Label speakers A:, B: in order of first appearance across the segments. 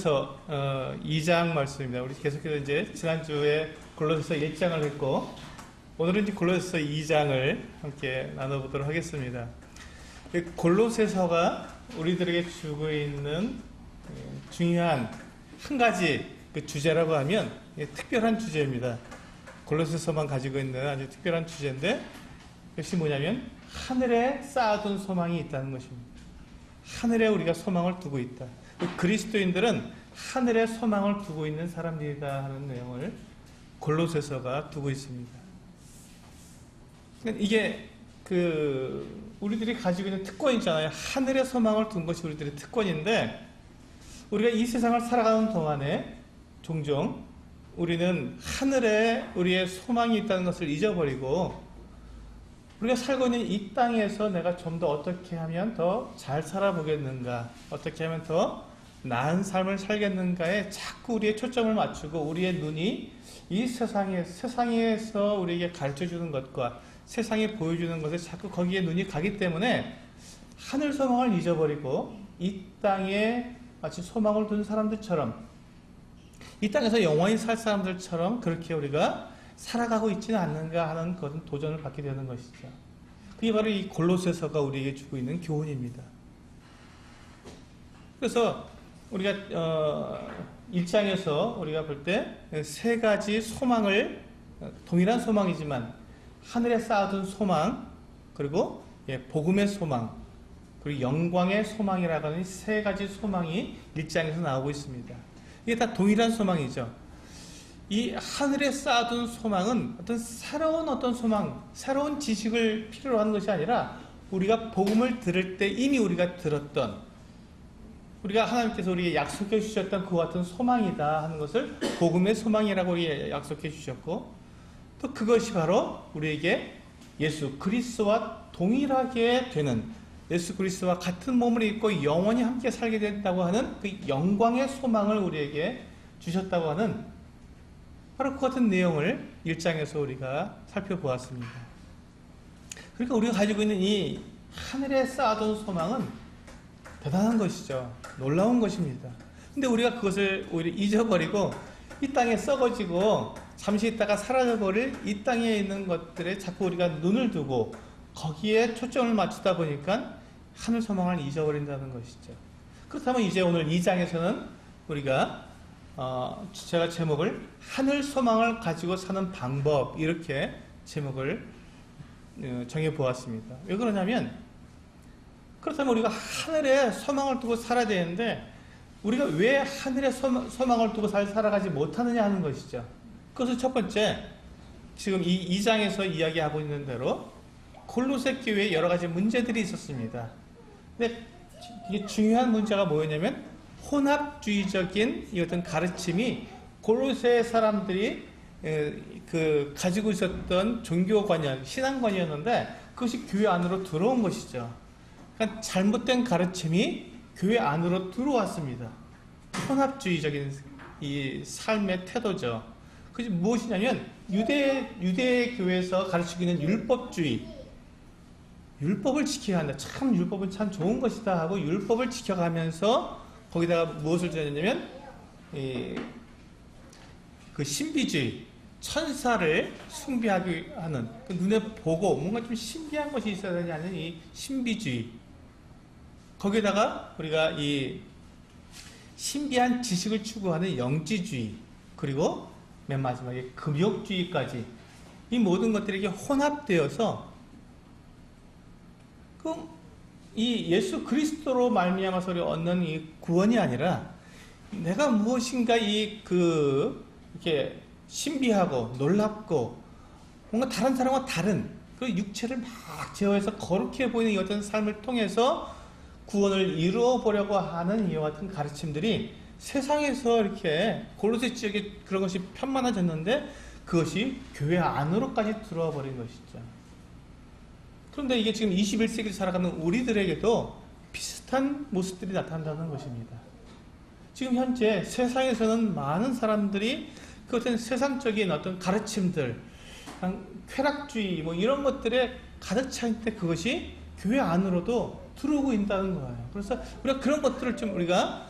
A: 골로새서 2장 말씀입니다. 우리 계속해서 이제 지난주에 골로새서 1장을 했고, 오늘은 이제 골로새서 2장을 함께 나눠보도록 하겠습니다. 골로새서가 우리들에게 주고 있는 중요한 한 가지 그 주제라고 하면 특별한 주제입니다. 골로새서만 가지고 있는 아주 특별한 주제인데, 그것이 뭐냐면 하늘에 쌓아둔 소망이 있다는 것입니다. 하늘에 우리가 소망을 두고 있다. 그리스도인들은 하늘에 소망을 두고 있는 사람들이다 하는 내용을 골로새서가 두고 있습니다. 이게 우리들이 가지고 있는 특권이잖아요. 하늘에 소망을 둔 것이 우리들의 특권인데, 우리가 이 세상을 살아가는 동안에 종종 우리는 하늘에 우리의 소망이 있다는 것을 잊어버리고, 우리가 살고 있는 이 땅에서 내가 좀 더 어떻게 하면 더 잘 살아보겠는가, 어떻게 하면 더 나은 삶을 살겠는가에 자꾸 우리의 초점을 맞추고, 우리의 눈이 이 세상에서 우리에게 가르쳐주는 것과 세상에 보여주는 것에 자꾸 거기에 눈이 가기 때문에 하늘 소망을 잊어버리고 이 땅에 마치 소망을 둔 사람들처럼, 이 땅에서 영원히 살 사람들처럼 그렇게 우리가 살아가고 있지는 않는가 하는 그런 도전을 받게 되는 것이죠. 그게 바로 이 골로새서가 우리에게 주고 있는 교훈입니다. 그래서 우리가 1장에서 우리가 볼 때 세 가지 소망을, 동일한 소망이지만 하늘에 쌓아둔 소망, 그리고 복음의 소망, 그리고 영광의 소망이라고 하는 세 가지 소망이 1장에서 나오고 있습니다. 이게 다 동일한 소망이죠. 이 하늘에 쌓아둔 소망은 어떤 새로운 소망, 새로운 지식을 필요로 하는 것이 아니라, 우리가 복음을 들을 때 이미 우리가 들었던, 우리가 하나님께서 우리에게 약속해 주셨던 그와 같은 소망이다 하는 것을 복음의 소망이라고 우리에게 약속해 주셨고, 또 그것이 바로 우리에게 예수 그리스도와 동일하게 되는, 예수 그리스도와 같은 몸을 입고 영원히 함께 살게 된다고 하는 그 영광의 소망을 우리에게 주셨다고 하는, 바로 그 같은 내용을 1장에서 우리가 살펴보았습니다. 그러니까 우리가 가지고 있는 이 하늘에 쌓아둔 소망은 대단한 것이죠. 놀라운 것입니다. 근데 우리가 그것을 오히려 잊어버리고 이 땅에 썩어지고 잠시 있다가 사라져버릴 이 땅에 있는 것들에 자꾸 우리가 눈을 두고 거기에 초점을 맞추다 보니까 하늘 소망을 잊어버린다는 것이죠. 그렇다면 이제 오늘 2장에서는 우리가 제가 제목을 하늘 소망을 가지고 사는 방법, 이렇게 제목을 정해보았습니다. 왜 그러냐면, 그렇다면 우리가 하늘에 소망을 두고 살아야 되는데, 우리가 왜 하늘에 소망을 두고 살아가지 못하느냐 하는 것이죠. 그것은 첫 번째, 지금 이 2장에서 이야기하고 있는 대로 골로새 교회에 여러 가지 문제들이 있었습니다. 근데 이게 중요한 문제가 뭐였냐면, 혼합주의적인 이 어떤 가르침이 골로새 사람들이 가지고 있었던 종교관념, 신앙관이었는데, 그것이 교회 안으로 들어온 것이죠. 그러니까 잘못된 가르침이 교회 안으로 들어왔습니다. 혼합주의적인 이 삶의 태도죠. 그것이 무엇이냐면, 유대 교회에서 가르치고 있는 율법주의, 율법을 지켜야 한다. 참 율법은 참 좋은 것이다 하고 율법을 지켜가면서 거기다가 무엇을 드렸냐면, 그 신비주의, 천사를 숭배하기 하는, 그 눈에 보고 뭔가 좀 신비한 것이 있어야 되지 않는 이 신비주의, 거기다가 우리가 이 신비한 지식을 추구하는 영지주의, 그리고 맨 마지막에 금욕주의까지, 이 모든 것들이 이게 혼합되어서 이 예수 그리스도로 말미암아서 우리 얻는 이 구원이 아니라, 내가 무엇인가 이렇게 신비하고 놀랍고 뭔가 다른 사람과 다른 그 육체를 막 제어해서 거룩해 보이는 이 어떤 삶을 통해서 구원을 이루어 보려고 하는 이와 같은 가르침들이 세상에서 이렇게 골로새 지역에 그런 것이 편만해졌는데, 그것이 교회 안으로까지 들어와 버린 것이죠. 그런데 이게 지금 21세기를 살아가는 우리들에게도 비슷한 모습들이 나타난다는 것입니다. 지금 현재 세상에서는 많은 사람들이 그 어떤 세상적인 어떤 가르침들, 쾌락주의 뭐 이런 것들에 가득 차 있는데, 그것이 교회 안으로도 들어오고 있다는 거예요. 그래서 우리가 그런 것들을 좀 우리가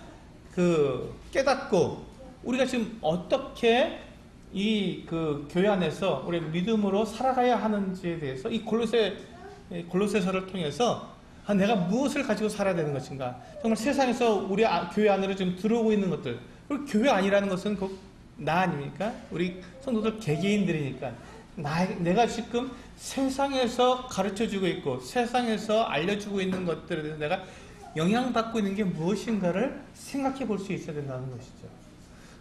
A: 깨닫고 우리가 지금 어떻게 이 교회 안에서 우리 믿음으로 살아가야 하는지에 대해서 이 골로새서를 통해서 내가 무엇을 가지고 살아야 되는 것인가, 정말 세상에서 우리 교회 안으로 지금 들어오고 있는 것들, 그리고 교회 아니라는 것은 나 아닙니까? 우리 성도들 개개인들이니까 내가 지금 세상에서 가르쳐주고 있고 세상에서 알려주고 있는 것들에 대해서 내가 영향받고 있는 게 무엇인가를 생각해 볼 수 있어야 된다는 것이죠.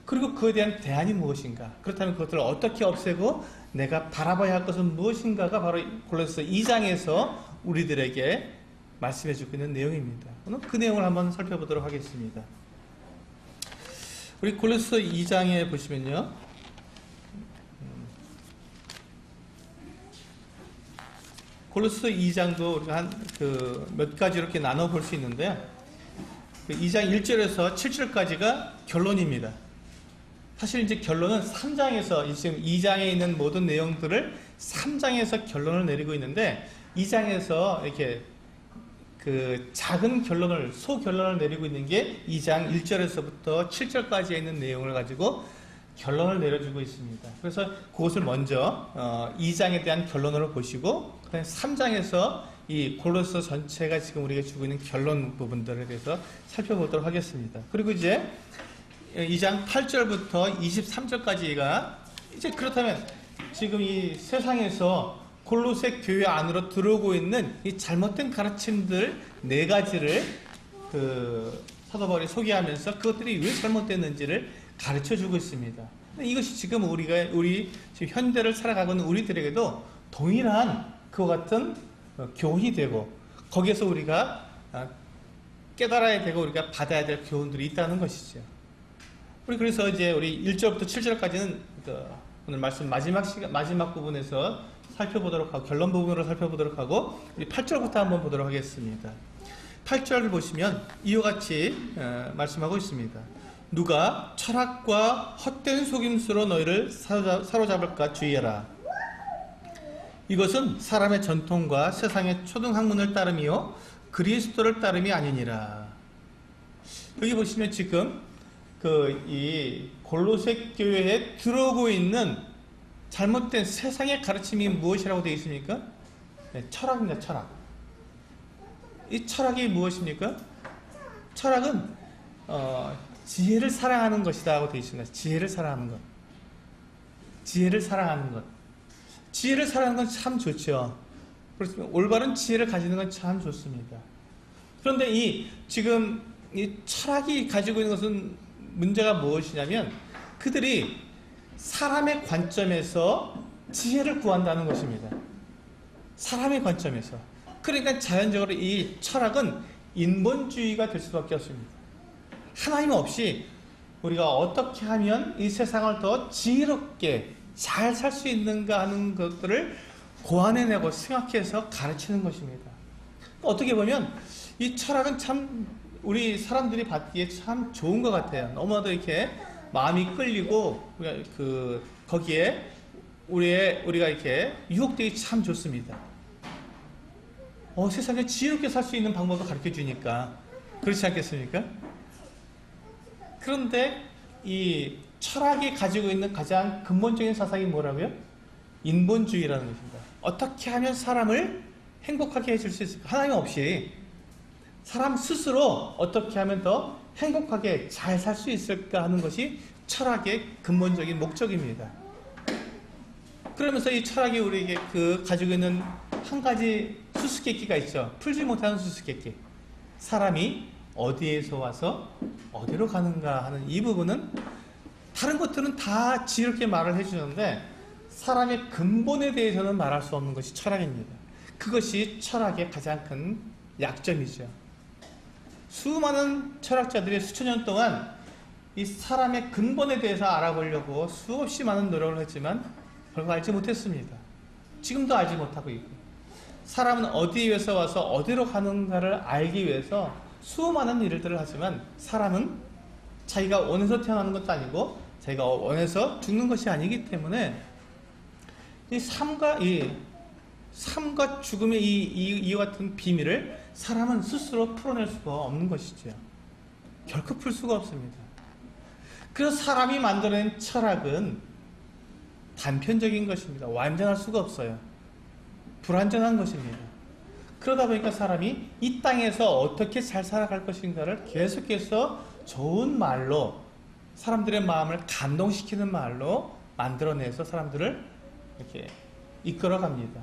A: 그리고 그에 대한 대안이 무엇인가, 그렇다면 그것들을 어떻게 없애고 내가 바라봐야 할 것은 무엇인가가 바로 골로새 2장에서 우리들에게 말씀해 주고 있는 내용입니다. 오늘 그 내용을 한번 살펴보도록 하겠습니다. 우리 골로새 2장에 보시면요, 골로새 2장도 우리가 몇 가지 이렇게 나눠 볼 수 있는데요. 2장 1절에서 7절까지가 결론입니다. 사실 이제 결론은 3장에서, 지금 2장에 있는 모든 내용들을 3장에서 결론을 내리고 있는데, 2장에서 이렇게 작은 결론을, 소결론을 내리고 있는 게 2장 1절에서부터 7절까지에 있는 내용을 가지고 결론을 내려주고 있습니다. 그래서 그것을 먼저 2장에 대한 결론으로 보시고, 그 다음에 3장에서 이 골로새 전체가 지금 우리가 주고 있는 결론 부분들에 대해서 살펴보도록 하겠습니다. 그리고 이제 2장 8절부터 23절까지가 이제 그렇다면 지금 이 세상에서 골로새 교회 안으로 들어오고 있는 이 잘못된 가르침들 4가지를 사도 바울이 소개하면서 그것들이 왜 잘못됐는지를 가르쳐 주고 있습니다. 이것이 지금 우리 지금 현대를 살아가고 있는 우리들에게도 동일한 그와 같은 교훈이 되고, 거기에서 우리가 깨달아야 되고 우리가 받아야 될 교훈들이 있다는 것이죠. 우리 그래서 이제 우리 1절부터 7절까지는 오늘 말씀 마지막 부분에서 살펴보도록 하고, 결론 부분으로 살펴보도록 하고, 우리 8절부터 한번 보도록 하겠습니다. 8절을 보시면 이와 같이 말씀하고 있습니다. 누가 철학과 헛된 속임수로 너희를 사로잡을까 주의하라. 이것은 사람의 전통과 세상의 초등학문을 따름이요 그리스도를 따름이 아니니라. 여기 보시면 지금 이 골로새 교회에 들어오고 있는 잘못된 세상의 가르침이 무엇이라고 되어 있습니까? 네, 철학입니다. 철학. 이 철학이 무엇입니까? 철학은 지혜를 사랑하는 것이다 하고 되어 있습니다. 지혜를 사랑하는 것. 지혜를 사랑하는 것. 지혜를 사랑하는 건 참 좋죠. 그렇습니다. 올바른 지혜를 가지는 건 참 좋습니다. 그런데 지금 이 철학이 가지고 있는 것은 문제가 무엇이냐면, 그들이 사람의 관점에서 지혜를 구한다는 것입니다. 사람의 관점에서. 그러니까 자연적으로 이 철학은 인본주의가 될 수밖에 없습니다. 하나님 없이 우리가 어떻게 하면 이 세상을 더 지혜롭게 잘 살 수 있는가 하는 것들을 고안해내고 생각해서 가르치는 것입니다. 어떻게 보면 이 철학은 참 우리 사람들이 받기에 참 좋은 것 같아요. 너무나도 이렇게 마음이 끌리고 거기에 우리가 이렇게 유혹되기 참 좋습니다. 세상에 지혜롭게 살 수 있는 방법을 가르쳐 주니까. 그렇지 않겠습니까? 그런데 이 철학이 가지고 있는 가장 근본적인 사상이 뭐라고요? 인본주의라는 것입니다. 어떻게 하면 사람을 행복하게 해줄 수 있을까? 하나님 없이 사람 스스로 어떻게 하면 더 행복하게 잘 살 수 있을까 하는 것이 철학의 근본적인 목적입니다. 그러면서 이 철학이 우리에게 가지고 있는 한 가지 수수께끼가 있죠. 풀지 못하는 수수께끼. 사람이 어디에서 와서 어디로 가는가 하는 이 부분은, 다른 것들은 다 지혜롭게 말을 해주는데 사람의 근본에 대해서는 말할 수 없는 것이 철학입니다. 그것이 철학의 가장 큰 약점이죠. 수많은 철학자들이 수천 년 동안 이 사람의 근본에 대해서 알아보려고 수없이 많은 노력을 했지만 결국 알지 못했습니다. 지금도 알지 못하고 있고, 사람은 어디에서 와서 어디로 가는가를 알기 위해서 수많은 일들을 하지만, 사람은 자기가 원해서 태어나는 것도 아니고 자기가 원해서 죽는 것이 아니기 때문에 이 삶과 죽음의 이와 같은 비밀을 사람은 스스로 풀어낼 수가 없는 것이죠. 결코 풀 수가 없습니다. 그래서 사람이 만들어낸 철학은 단편적인 것입니다. 완전할 수가 없어요. 불완전한 것입니다. 그러다 보니까 사람이 이 땅에서 어떻게 잘 살아갈 것인가를 계속해서 좋은 말로, 사람들의 마음을 감동시키는 말로 만들어내서 사람들을 이렇게 이끌어갑니다.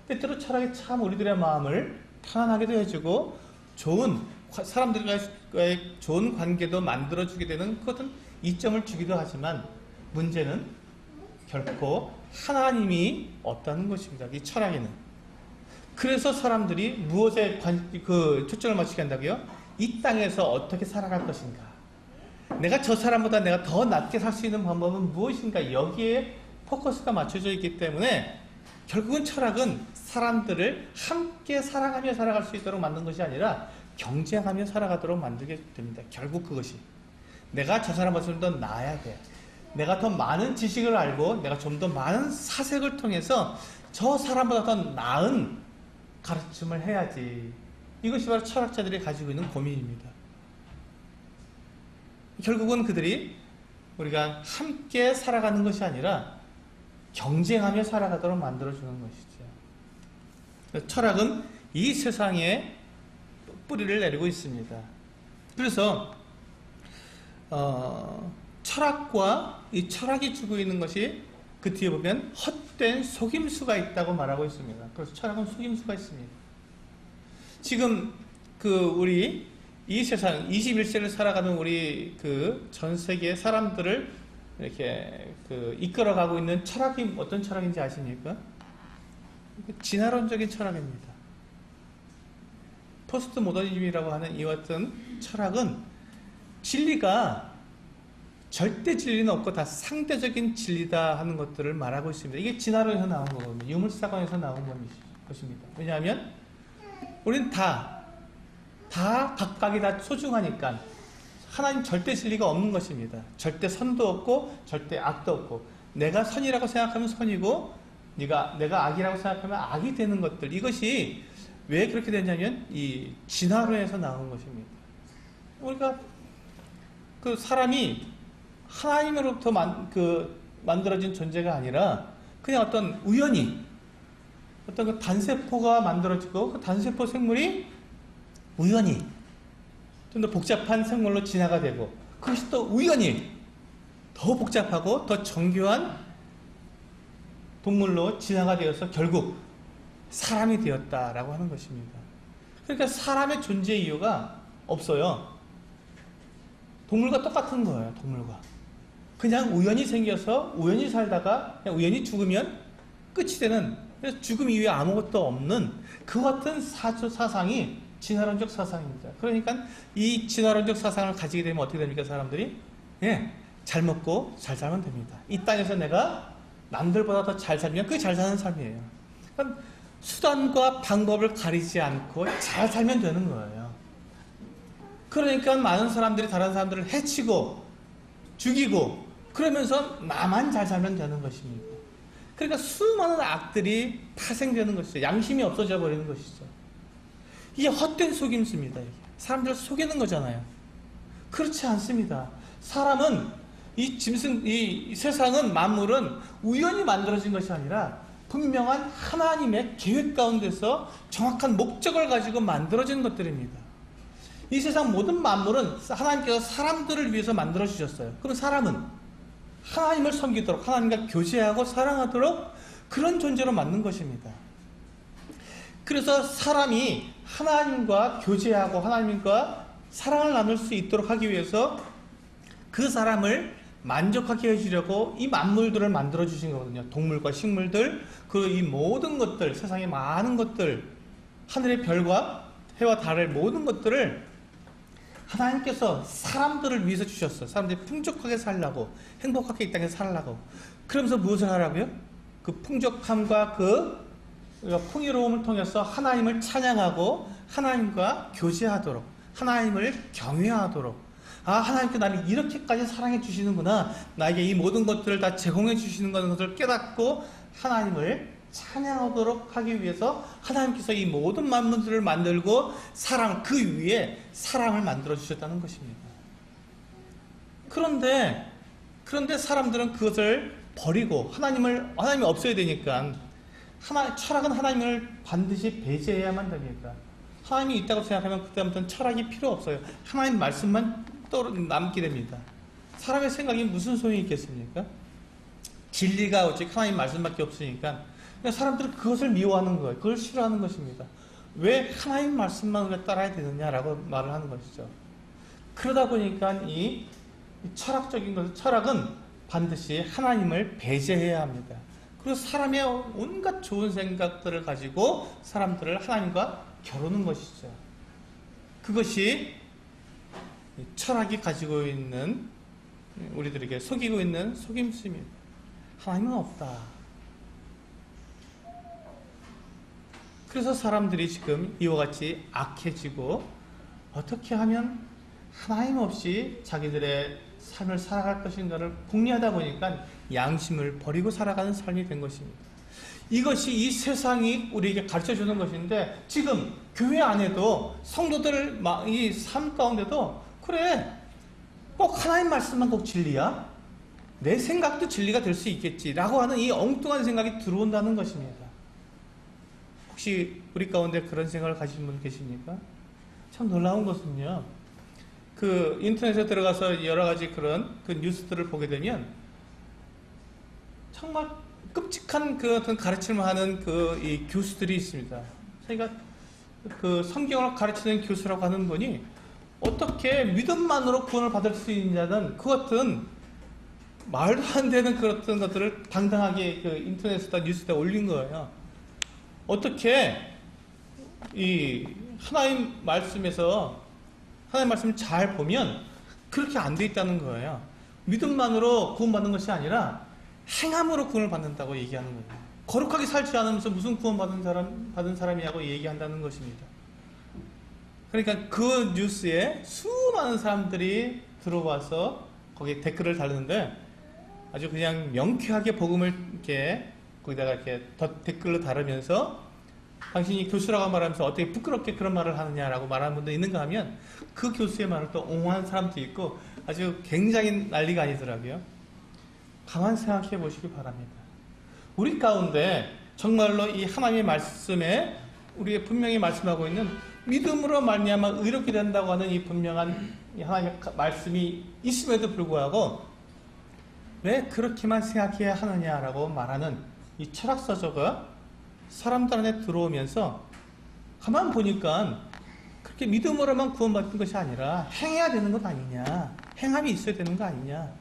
A: 때때로 철학이 참 우리들의 마음을 편안하게도 해주고 좋은 사람들과의 좋은 관계도 만들어주게 되는 그것은 이점을 주기도 하지만, 문제는 결코 하나님이 없다는 것입니다. 이 철학에는. 그래서 사람들이 무엇에 초점을 맞추게 한다고요? 이 땅에서 어떻게 살아갈 것인가, 내가 저 사람보다 내가 더 낫게 살 수 있는 방법은 무엇인가, 여기에 포커스가 맞춰져 있기 때문에 결국은 철학은 사람들을 함께 사랑하며 살아갈 수 있도록 만든 것이 아니라 경쟁하며 살아가도록 만들게 됩니다. 결국 그것이 내가 저 사람보다 좀 더 나아야 돼, 내가 더 많은 지식을 알고 내가 좀 더 많은 사색을 통해서 저 사람보다 더 나은 가르침을 해야지. 이것이 바로 철학자들이 가지고 있는 고민입니다. 결국은 그들이 우리가 함께 살아가는 것이 아니라 경쟁하며 살아가도록 만들어주는 것이죠. 철학은 이 세상에 뿌리를 내리고 있습니다. 그래서 철학과 이 철학이 주고 있는 것이 그 뒤에 보면 헛된 속임수가 있다고 말하고 있습니다. 그래서 철학은 속임수가 있습니다. 지금 우리 이 세상 21세를 살아가는 우리 전 세계 사람들을 이렇게 이끌어가고 있는 철학이 어떤 철학인지 아십니까? 진화론적인 철학입니다. 포스트 모더니즘이라고 하는 이 같은 철학은 진리가 절대 진리는 없고 다 상대적인 진리다 하는 것들을 말하고 있습니다. 이게 진화론에서 나온 거거든요. 유물사관에서 나온 것입니다. 왜냐하면 우리는 다 각각이 다 소중하니까 하나님 절대 진리가 없는 것입니다. 절대 선도 없고 절대 악도 없고, 내가 선이라고 생각하면 선이고 내가 악이라고 생각하면 악이 되는 것들, 이것이 왜 그렇게 되냐면 이 진화론에서 나온 것입니다. 우리가 사람이 하나님으로부터 만들어진 존재가 아니라 그냥 어떤 우연히 어떤 단세포가 만들어지고 그 단세포 생물이 우연히 좀 더 복잡한 생물로 진화가 되고, 그것이 또 우연히 더 복잡하고 더 정교한 동물로 진화가 되어서 결국 사람이 되었다라고 하는 것입니다. 그러니까 사람의 존재 이유가 없어요. 동물과 똑같은 거예요. 동물과 그냥 우연히 생겨서 우연히 살다가 그냥 우연히 죽으면 끝이 되는, 그래서 죽음 이후에 아무것도 없는 그 같은 사상이 진화론적 사상입니다. 그러니까 이 진화론적 사상을 가지게 되면 어떻게 됩니까? 사람들이 잘 먹고 잘 살면 됩니다. 이 땅에서 내가 남들보다 더 잘 살면 그게 잘 사는 삶이에요. 그러니까 수단과 방법을 가리지 않고 잘 살면 되는 거예요. 그러니까 많은 사람들이 다른 사람들을 해치고 죽이고 그러면서 나만 잘 살면 되는 것입니다. 그러니까 수많은 악들이 파생되는 것이죠. 양심이 없어져 버리는 것이죠. 이게 헛된 속임수입니다. 이게. 사람들을 속이는 거잖아요. 그렇지 않습니다. 사람은 이 세상은, 만물은 우연히 만들어진 것이 아니라 분명한 하나님의 계획 가운데서 정확한 목적을 가지고 만들어진 것들입니다. 이 세상 모든 만물은 하나님께서 사람들을 위해서 만들어 주셨어요. 그럼 사람은 하나님을 섬기도록, 하나님과 교제하고 사랑하도록 그런 존재로 만든 것입니다. 그래서 사람이 하나님과 교제하고 하나님과 사랑을 나눌 수 있도록 하기 위해서 그 사람을 만족하게 해주려고 이 만물들을 만들어 주신 거거든요. 동물과 식물들, 이 모든 것들, 세상의 많은 것들, 하늘의 별과 해와 달의 모든 것들을 하나님께서 사람들을 위해서 주셨어요. 사람들이 풍족하게 살라고, 행복하게 이 땅에 살라고. 그러면서 무엇을 하라고요? 그 풍족함과 풍요로움을 통해서 하나님을 찬양하고 하나님과 교제하도록, 하나님을 경외하도록, 하나님께 나를 이렇게까지 사랑해 주시는구나, 나에게 이 모든 것들을 다 제공해 주시는 것을 깨닫고 하나님을 찬양하도록 하기 위해서 하나님께서 이 모든 만물들을 만들고 사랑, 그 위에 사랑을 만들어 주셨다는 것입니다. 그런데 사람들은 그것을 버리고 하나님이 없어야 되니까 철학은 하나님을 반드시 배제해야만 됩니다. 하나님이 있다고 생각하면 그때부터는 철학이 필요 없어요. 하나님 말씀만 남게 됩니다. 사람의 생각이 무슨 소용이 있겠습니까? 진리가 오직 하나님 말씀밖에 없으니까 사람들은 그것을 미워하는 거예요. 그걸 싫어하는 것입니다. 왜 하나님 말씀만 우리가 따라야 되느냐라고 말을 하는 것이죠. 그러다 보니까 이 철학적인 것은, 철학은 반드시 하나님을 배제해야 합니다. 그리고 사람의 온갖 좋은 생각들을 가지고 사람들을 하나님과 겨루는 것이죠. 그것이 철학이 가지고 있는, 우리들에게 속이고 있는 속임수입니다. 하나님은 없다. 그래서 사람들이 지금 이와 같이 악해지고, 어떻게 하면 하나님 없이 자기들의 삶을 살아갈 것인가를 궁리하다 보니까 양심을 버리고 살아가는 삶이 된 것입니다. 이것이 이 세상이 우리에게 가르쳐주는 것인데, 지금 교회 안에도 성도들 이 삶 가운데도 그래, 꼭 하나님 말씀만 꼭 진리야? 내 생각도 진리가 될 수 있겠지 라고 하는 이 엉뚱한 생각이 들어온다는 것입니다. 혹시 우리 가운데 그런 생각을 가진 분 계십니까? 참 놀라운 것은요, 그 인터넷에 들어가서 여러 가지 그런 그 뉴스들을 보게 되면 정말 끔찍한 그 어떤 가르침을 하는 그 이 교수들이 있습니다. 저희가 그 성경을 가르치는 교수라고 하는 분이 어떻게 믿음만으로 구원을 받을 수 있냐는 그 같은 말도 안 되는 그런 것들을 당당하게 그 인터넷에다 뉴스에다 올린 거예요. 어떻게 이 하나님 말씀에서 하나님 말씀 잘 보면 그렇게 안 돼 있다는 거예요. 믿음만으로 구원받는 것이 아니라 행함으로 구원을 받는다고 얘기하는 거예요. 거룩하게 살지 않으면서 무슨 구원 받은 사람이냐고 얘기한다는 것입니다. 그러니까 그 뉴스에 수많은 사람들이 들어와서 거기에 댓글을 달는데, 아주 그냥 명쾌하게 복음을 이렇게 거기다가 이렇게 댓글로 달으면서, 당신이 교수라고 말하면서 어떻게 부끄럽게 그런 말을 하느냐라고 말하는 분도 있는가 하면, 그 교수의 말을 또 옹호하는 사람도 있고 아주 굉장히 난리가 아니더라고요. 가만 생각해 보시기 바랍니다. 우리 가운데 정말로 이 하나님의 말씀에 우리가 분명히 말씀하고 있는 믿음으로 말미암아 의롭게 된다고 하는 이 분명한 이 하나님의 말씀이 있음에도 불구하고 왜 그렇게만 생각해야 하느냐라고 말하는 이 철학서저가 사람들 안에 들어오면서 가만 보니까 그렇게 믿음으로만 구원받는 것이 아니라 행해야 되는 것 아니냐, 행함이 있어야 되는 거 아니냐,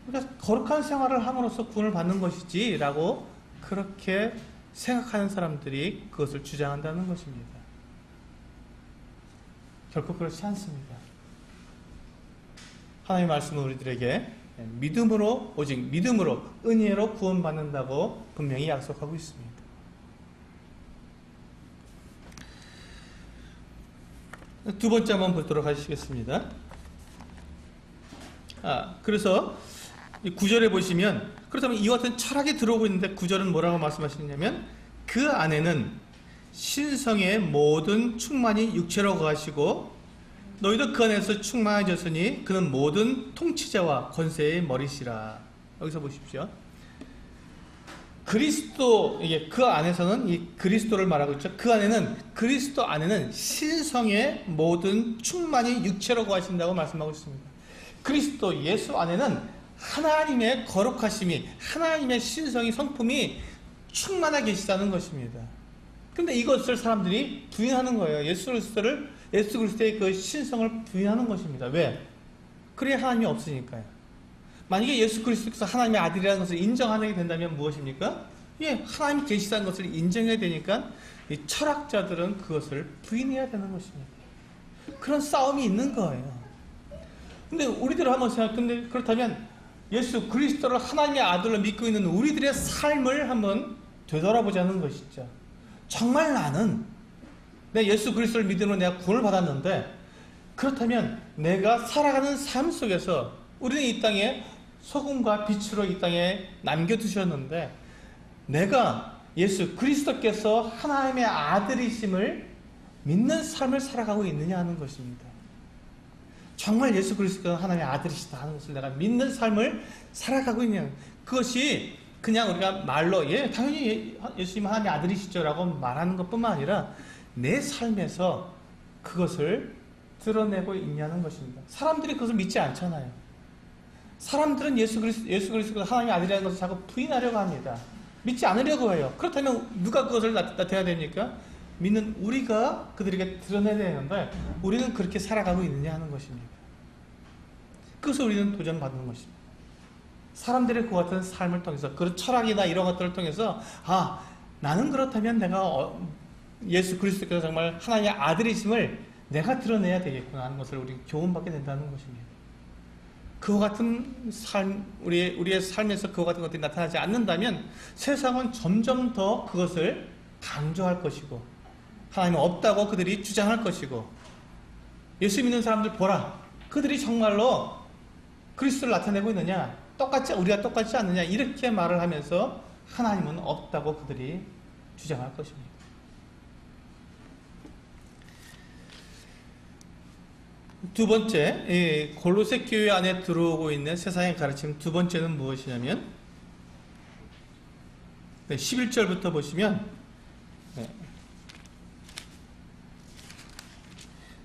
A: 그러니까 거룩한 생활을 함으로써 구원을 받는 것이지 라고 그렇게 생각하는 사람들이 그것을 주장한다는 것입니다. 결코 그렇지 않습니다. 하나님의 말씀은 우리들에게 믿음으로, 오직 믿음으로, 은혜로 구원받는다고 분명히 약속하고 있습니다. 두 번째 한번 보도록 하시겠습니다. 그래서 9절에 보시면, 그렇다면 이와 같은 철학이 들어오고 있는데 9절은 뭐라고 말씀하시냐면, 그 안에는 신성의 모든 충만이 육체로 거하시고 너희도 그 안에서 충만해졌으니 그는 모든 통치자와 권세의 머리시라. 여기서 보십시오. 그리스도, 이게 그 안에서는 이 그리스도를 말하고 있죠. 그 안에는, 그리스도 안에는 신성의 모든 충만이 육체로 거하신다고 말씀하고 있습니다. 그리스도 예수 안에는 하나님의 거룩하심이, 하나님의 신성이, 성품이 충만하게 계시다는 것입니다. 그런데 이것을 사람들이 부인하는 거예요. 예수 그리스도의 그 신성을 부인하는 것입니다. 왜? 그래야 하나님이 없으니까요. 만약에 예수 그리스도께서 하나님의 아들이라는 것을 인정하게 된다면 무엇입니까? 예, 하나님이 계시다는 것을 인정해야 되니까 이 철학자들은 그것을 부인해야 되는 것입니다. 그런 싸움이 있는 거예요. 근데 우리들 한번 근데 그렇다면 예수 그리스도를 하나님의 아들로 믿고 있는 우리들의 삶을 한번 되돌아보자는 것이죠. 정말 나는 내 예수 그리스도를 믿음으로 내가 구원을 받았는데, 그렇다면 내가 살아가는 삶 속에서 우리는 이 땅에 소금과 빛으로 이 땅에 남겨두셨는데, 내가 예수 그리스도께서 하나님의 아들이심을 믿는 삶을 살아가고 있느냐 하는 것입니다. 정말 예수 그리스도가 하나님의 아들이시다 하는 것을 내가 믿는 삶을 살아가고 있느냐. 그것이 그냥 우리가 말로 당연히 예수님 하나님의 아들이시죠 라고 말하는 것뿐만 아니라 내 삶에서 그것을 드러내고 있냐는 것입니다. 사람들이 그것을 믿지 않잖아요. 사람들은 예수 그리스도가 하나님의 아들이라는 것을 자꾸 부인하려고 합니다. 믿지 않으려고 해요. 그렇다면 누가 그것을 나타내야 됩니까? 믿는 우리가 그들에게 드러내야 되는데 우리는 그렇게 살아가고 있느냐 하는 것입니다. 그것을 우리는 도전받는 것입니다. 사람들의 그와 같은 삶을 통해서 그런 철학이나 이런 것들을 통해서 나는 그렇다면 내가 예수 그리스도께서 정말 하나님의 아들이심을 내가 드러내야 되겠구나 하는 것을 우리 교훈받게 된다는 것입니다. 그와 같은 삶, 우리의 삶에서 그와 같은 것들이 나타나지 않는다면 세상은 점점 더 그것을 강조할 것이고 하나님은 없다고 그들이 주장할 것이고 예수 믿는 사람들 보라 그들이 정말로 그리스도를 나타내고 있느냐 우리가 똑같지 않느냐 이렇게 말을 하면서 하나님은 없다고 그들이 주장할 것입니다. 두 번째, 골로새 교회 안에 들어오고 있는 세상의 가르침 두 번째는 무엇이냐면 11절부터 보시면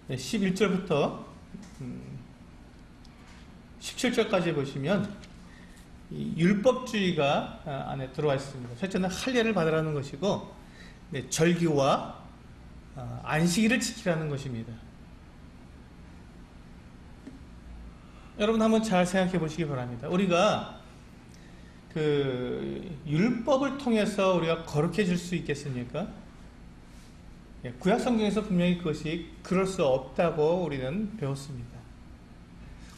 A: 11절부터 17절까지 보시면 율법주의가 안에 들어와 있습니다. 첫째는 할례를 받으라는 것이고 절기와 안식일을 지키라는 것입니다. 여러분 한번 잘 생각해 보시기 바랍니다. 우리가 그 율법을 통해서 우리가 거룩해질 수 있겠습니까? 구약 성경에서 분명히 그것이 그럴 수 없다고 우리는 배웠습니다.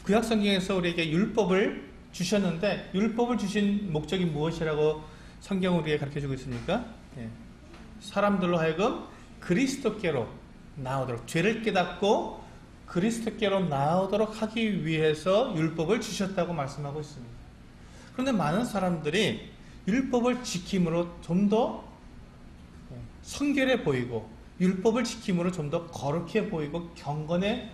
A: 구약 성경에서 우리에게 율법을 주셨는데 율법을 주신 목적이 무엇이라고 성경은 우리에게 가르쳐주고 있습니까? 사람들로 하여금 그리스도께로 나오도록 죄를 깨닫고 그리스도께로 나오도록 하기 위해서 율법을 주셨다고 말씀하고 있습니다. 그런데 많은 사람들이 율법을 지킴으로 좀 더 성결해 보이고 율법을 지킴으로 좀 더 거룩해 보이고 경건해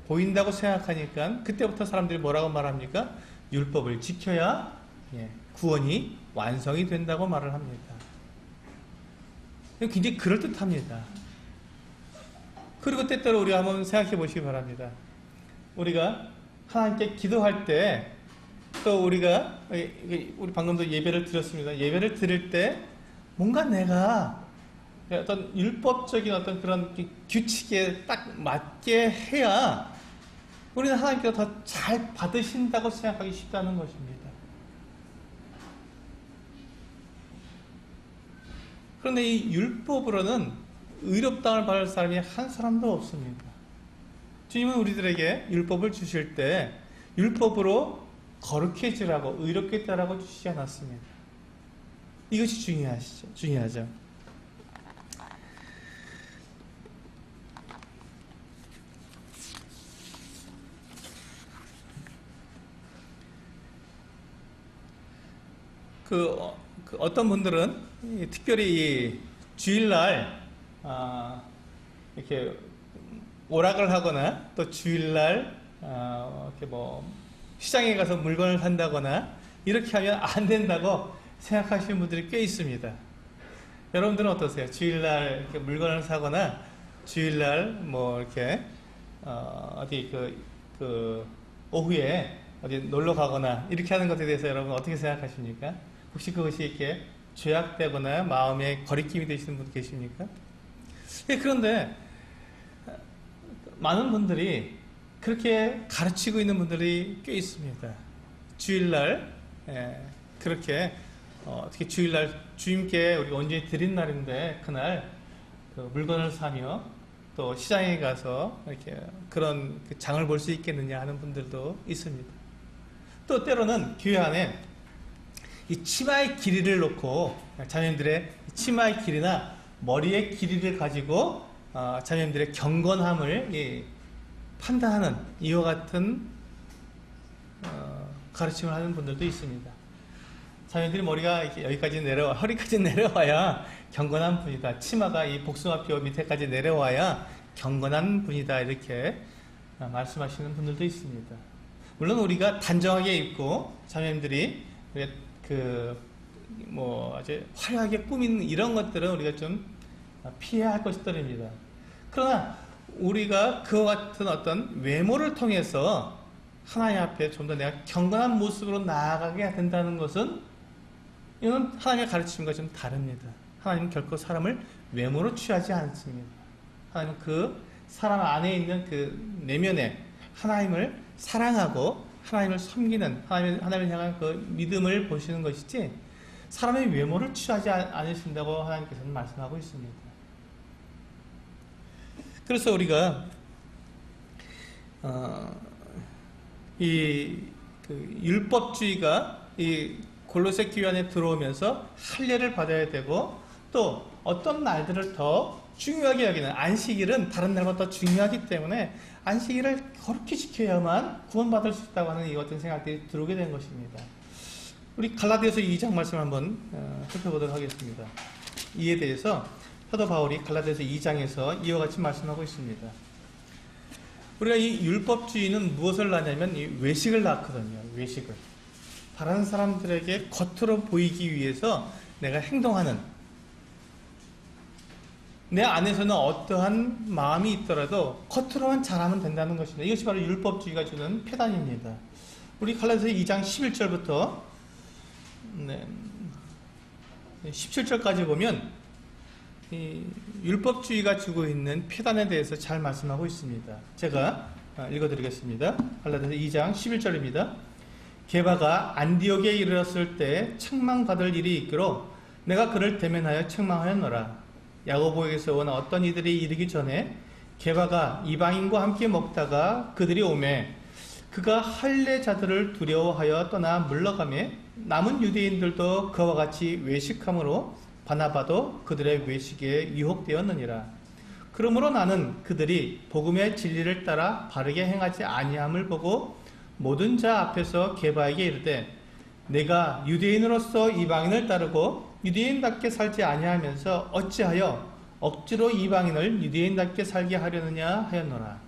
A: 보인다고 생각하니까 그때부터 사람들이 뭐라고 말합니까? 율법을 지켜야 구원이 완성이 된다고 말을 합니다. 굉장히 그럴듯합니다. 그리고 때때로 우리가 한번 생각해 보시기 바랍니다. 우리가 하나님께 기도할 때 또 우리 방금도 예배를 드렸습니다. 예배를 드릴 때 뭔가 내가 어떤 율법적인 어떤 그런 규칙에 딱 맞게 해야 우리는 하나님께서 더 잘 받으신다고 생각하기 쉽다는 것입니다. 그런데 이 율법으로는 의롭다함을 받을 사람이 한 사람도 없습니다. 주님은 우리들에게 율법을 주실 때 율법으로 거룩해지라고 의롭게 따라고 주시지 않았습니다. 이것이 중요하죠. 어떤 분들은 특별히 주일날 이렇게 오락을 하거나 또 주일날 이렇게 시장에 가서 물건을 산다거나 이렇게 하면 안 된다고 생각하시는 분들이 꽤 있습니다. 여러분들은 어떠세요? 주일날 이렇게 물건을 사거나 주일날 이렇게 어디 오후에 어디 놀러 가거나 이렇게 하는 것에 대해서 여러분 어떻게 생각하십니까? 혹시 그것이 이렇게 죄악되거나 마음에 거리낌이 되시는 분 계십니까? 그런데 많은 분들이 그렇게 가르치고 있는 분들이 꽤 있습니다. 주일날 그렇게 어떻게 주일날 주님께 우리가 온전히 드린 날인데 그날 물건을 사며 또 시장에 가서 이렇게 그런 장을 볼 수 있겠느냐 하는 분들도 있습니다. 또 때로는 교회 안에 이 치마의 길이를 놓고 자녀들의 치마의 길이나 머리의 길이를 가지고 자녀들의 경건함을 판단하는 이와 같은 가르침을 하는 분들도 있습니다. 자매들이 머리가 이렇게 여기까지 허리까지 내려와야 경건한 분이다. 치마가 이 복숭아뼈 밑에까지 내려와야 경건한 분이다. 이렇게 말씀하시는 분들도 있습니다. 물론 우리가 단정하게 입고 자매님들이 아주 화려하게 꾸미는 이런 것들은 우리가 좀 피해야 할 것들입니다. 그러나 우리가 그와 같은 어떤 외모를 통해서 하나님 앞에 좀 더 내가 경건한 모습으로 나아가게 된다는 것은 이건 하나님의 가르침과 좀 다릅니다. 하나님은 결코 사람을 외모로 취하지 않습니다. 하나님은 그 사람 안에 있는 그 내면에 하나님을 사랑하고 하나님을 섬기는 하나님을 향한 그 믿음을 보시는 것이지 사람의 외모를 취하지 않으신다고 하나님께서는 말씀하고 있습니다. 그래서 우리가 율법주의가 이 골로새 교회 안에 들어오면서 할례를 받아야 되고 또 어떤 날들을 더 중요하게 여기는 안식일은 다른 날보다 더 중요하기 때문에 안식일을 거룩히 지켜야만 구원받을 수 있다고 하는 이 같은 생각들이 들어오게 된 것입니다. 우리 갈라디아서 2장 말씀 한번 살펴보도록 하겠습니다. 이에 대해서 사도 바울이 갈라디아서 2장에서 이와 같이 말씀하고 있습니다. 우리가 이 율법주의는 무엇을 낳냐면 이 외식을 낳거든요. 외식을. 다른 사람들에게 겉으로 보이기 위해서 내가 행동하는, 내 안에서는 어떠한 마음이 있더라도 겉으로만 잘하면 된다는 것입니다. 이것이 바로 율법주의가 주는 폐단입니다. 우리 갈라디아서 2장 11절부터 17절까지 보면 이 율법주의가 주고 있는 폐단에 대해서 잘 말씀하고 있습니다. 제가 읽어드리겠습니다. 갈라디아서 2장 11절입니다. 게바가 안디옥에 이르렀을 때 책망받을 일이 있기로 내가 그를 대면하여 책망하였노라. 야고보에게서 온 어떤 이들이 이르기 전에 게바가 이방인과 함께 먹다가 그들이 오매 그가 할례자들을 두려워하여 떠나 물러가매 남은 유대인들도 그와 같이 외식함으로 바나바도 그들의 외식에 유혹되었느니라. 그러므로 나는 그들이 복음의 진리를 따라 바르게 행하지 아니함을 보고 모든 자 앞에서 게바에게 이르되 내가 유대인으로서 이방인을 따르고 유대인답게 살지 아니하면서 어찌하여 억지로 이방인을 유대인답게 살게 하려느냐 하였노라.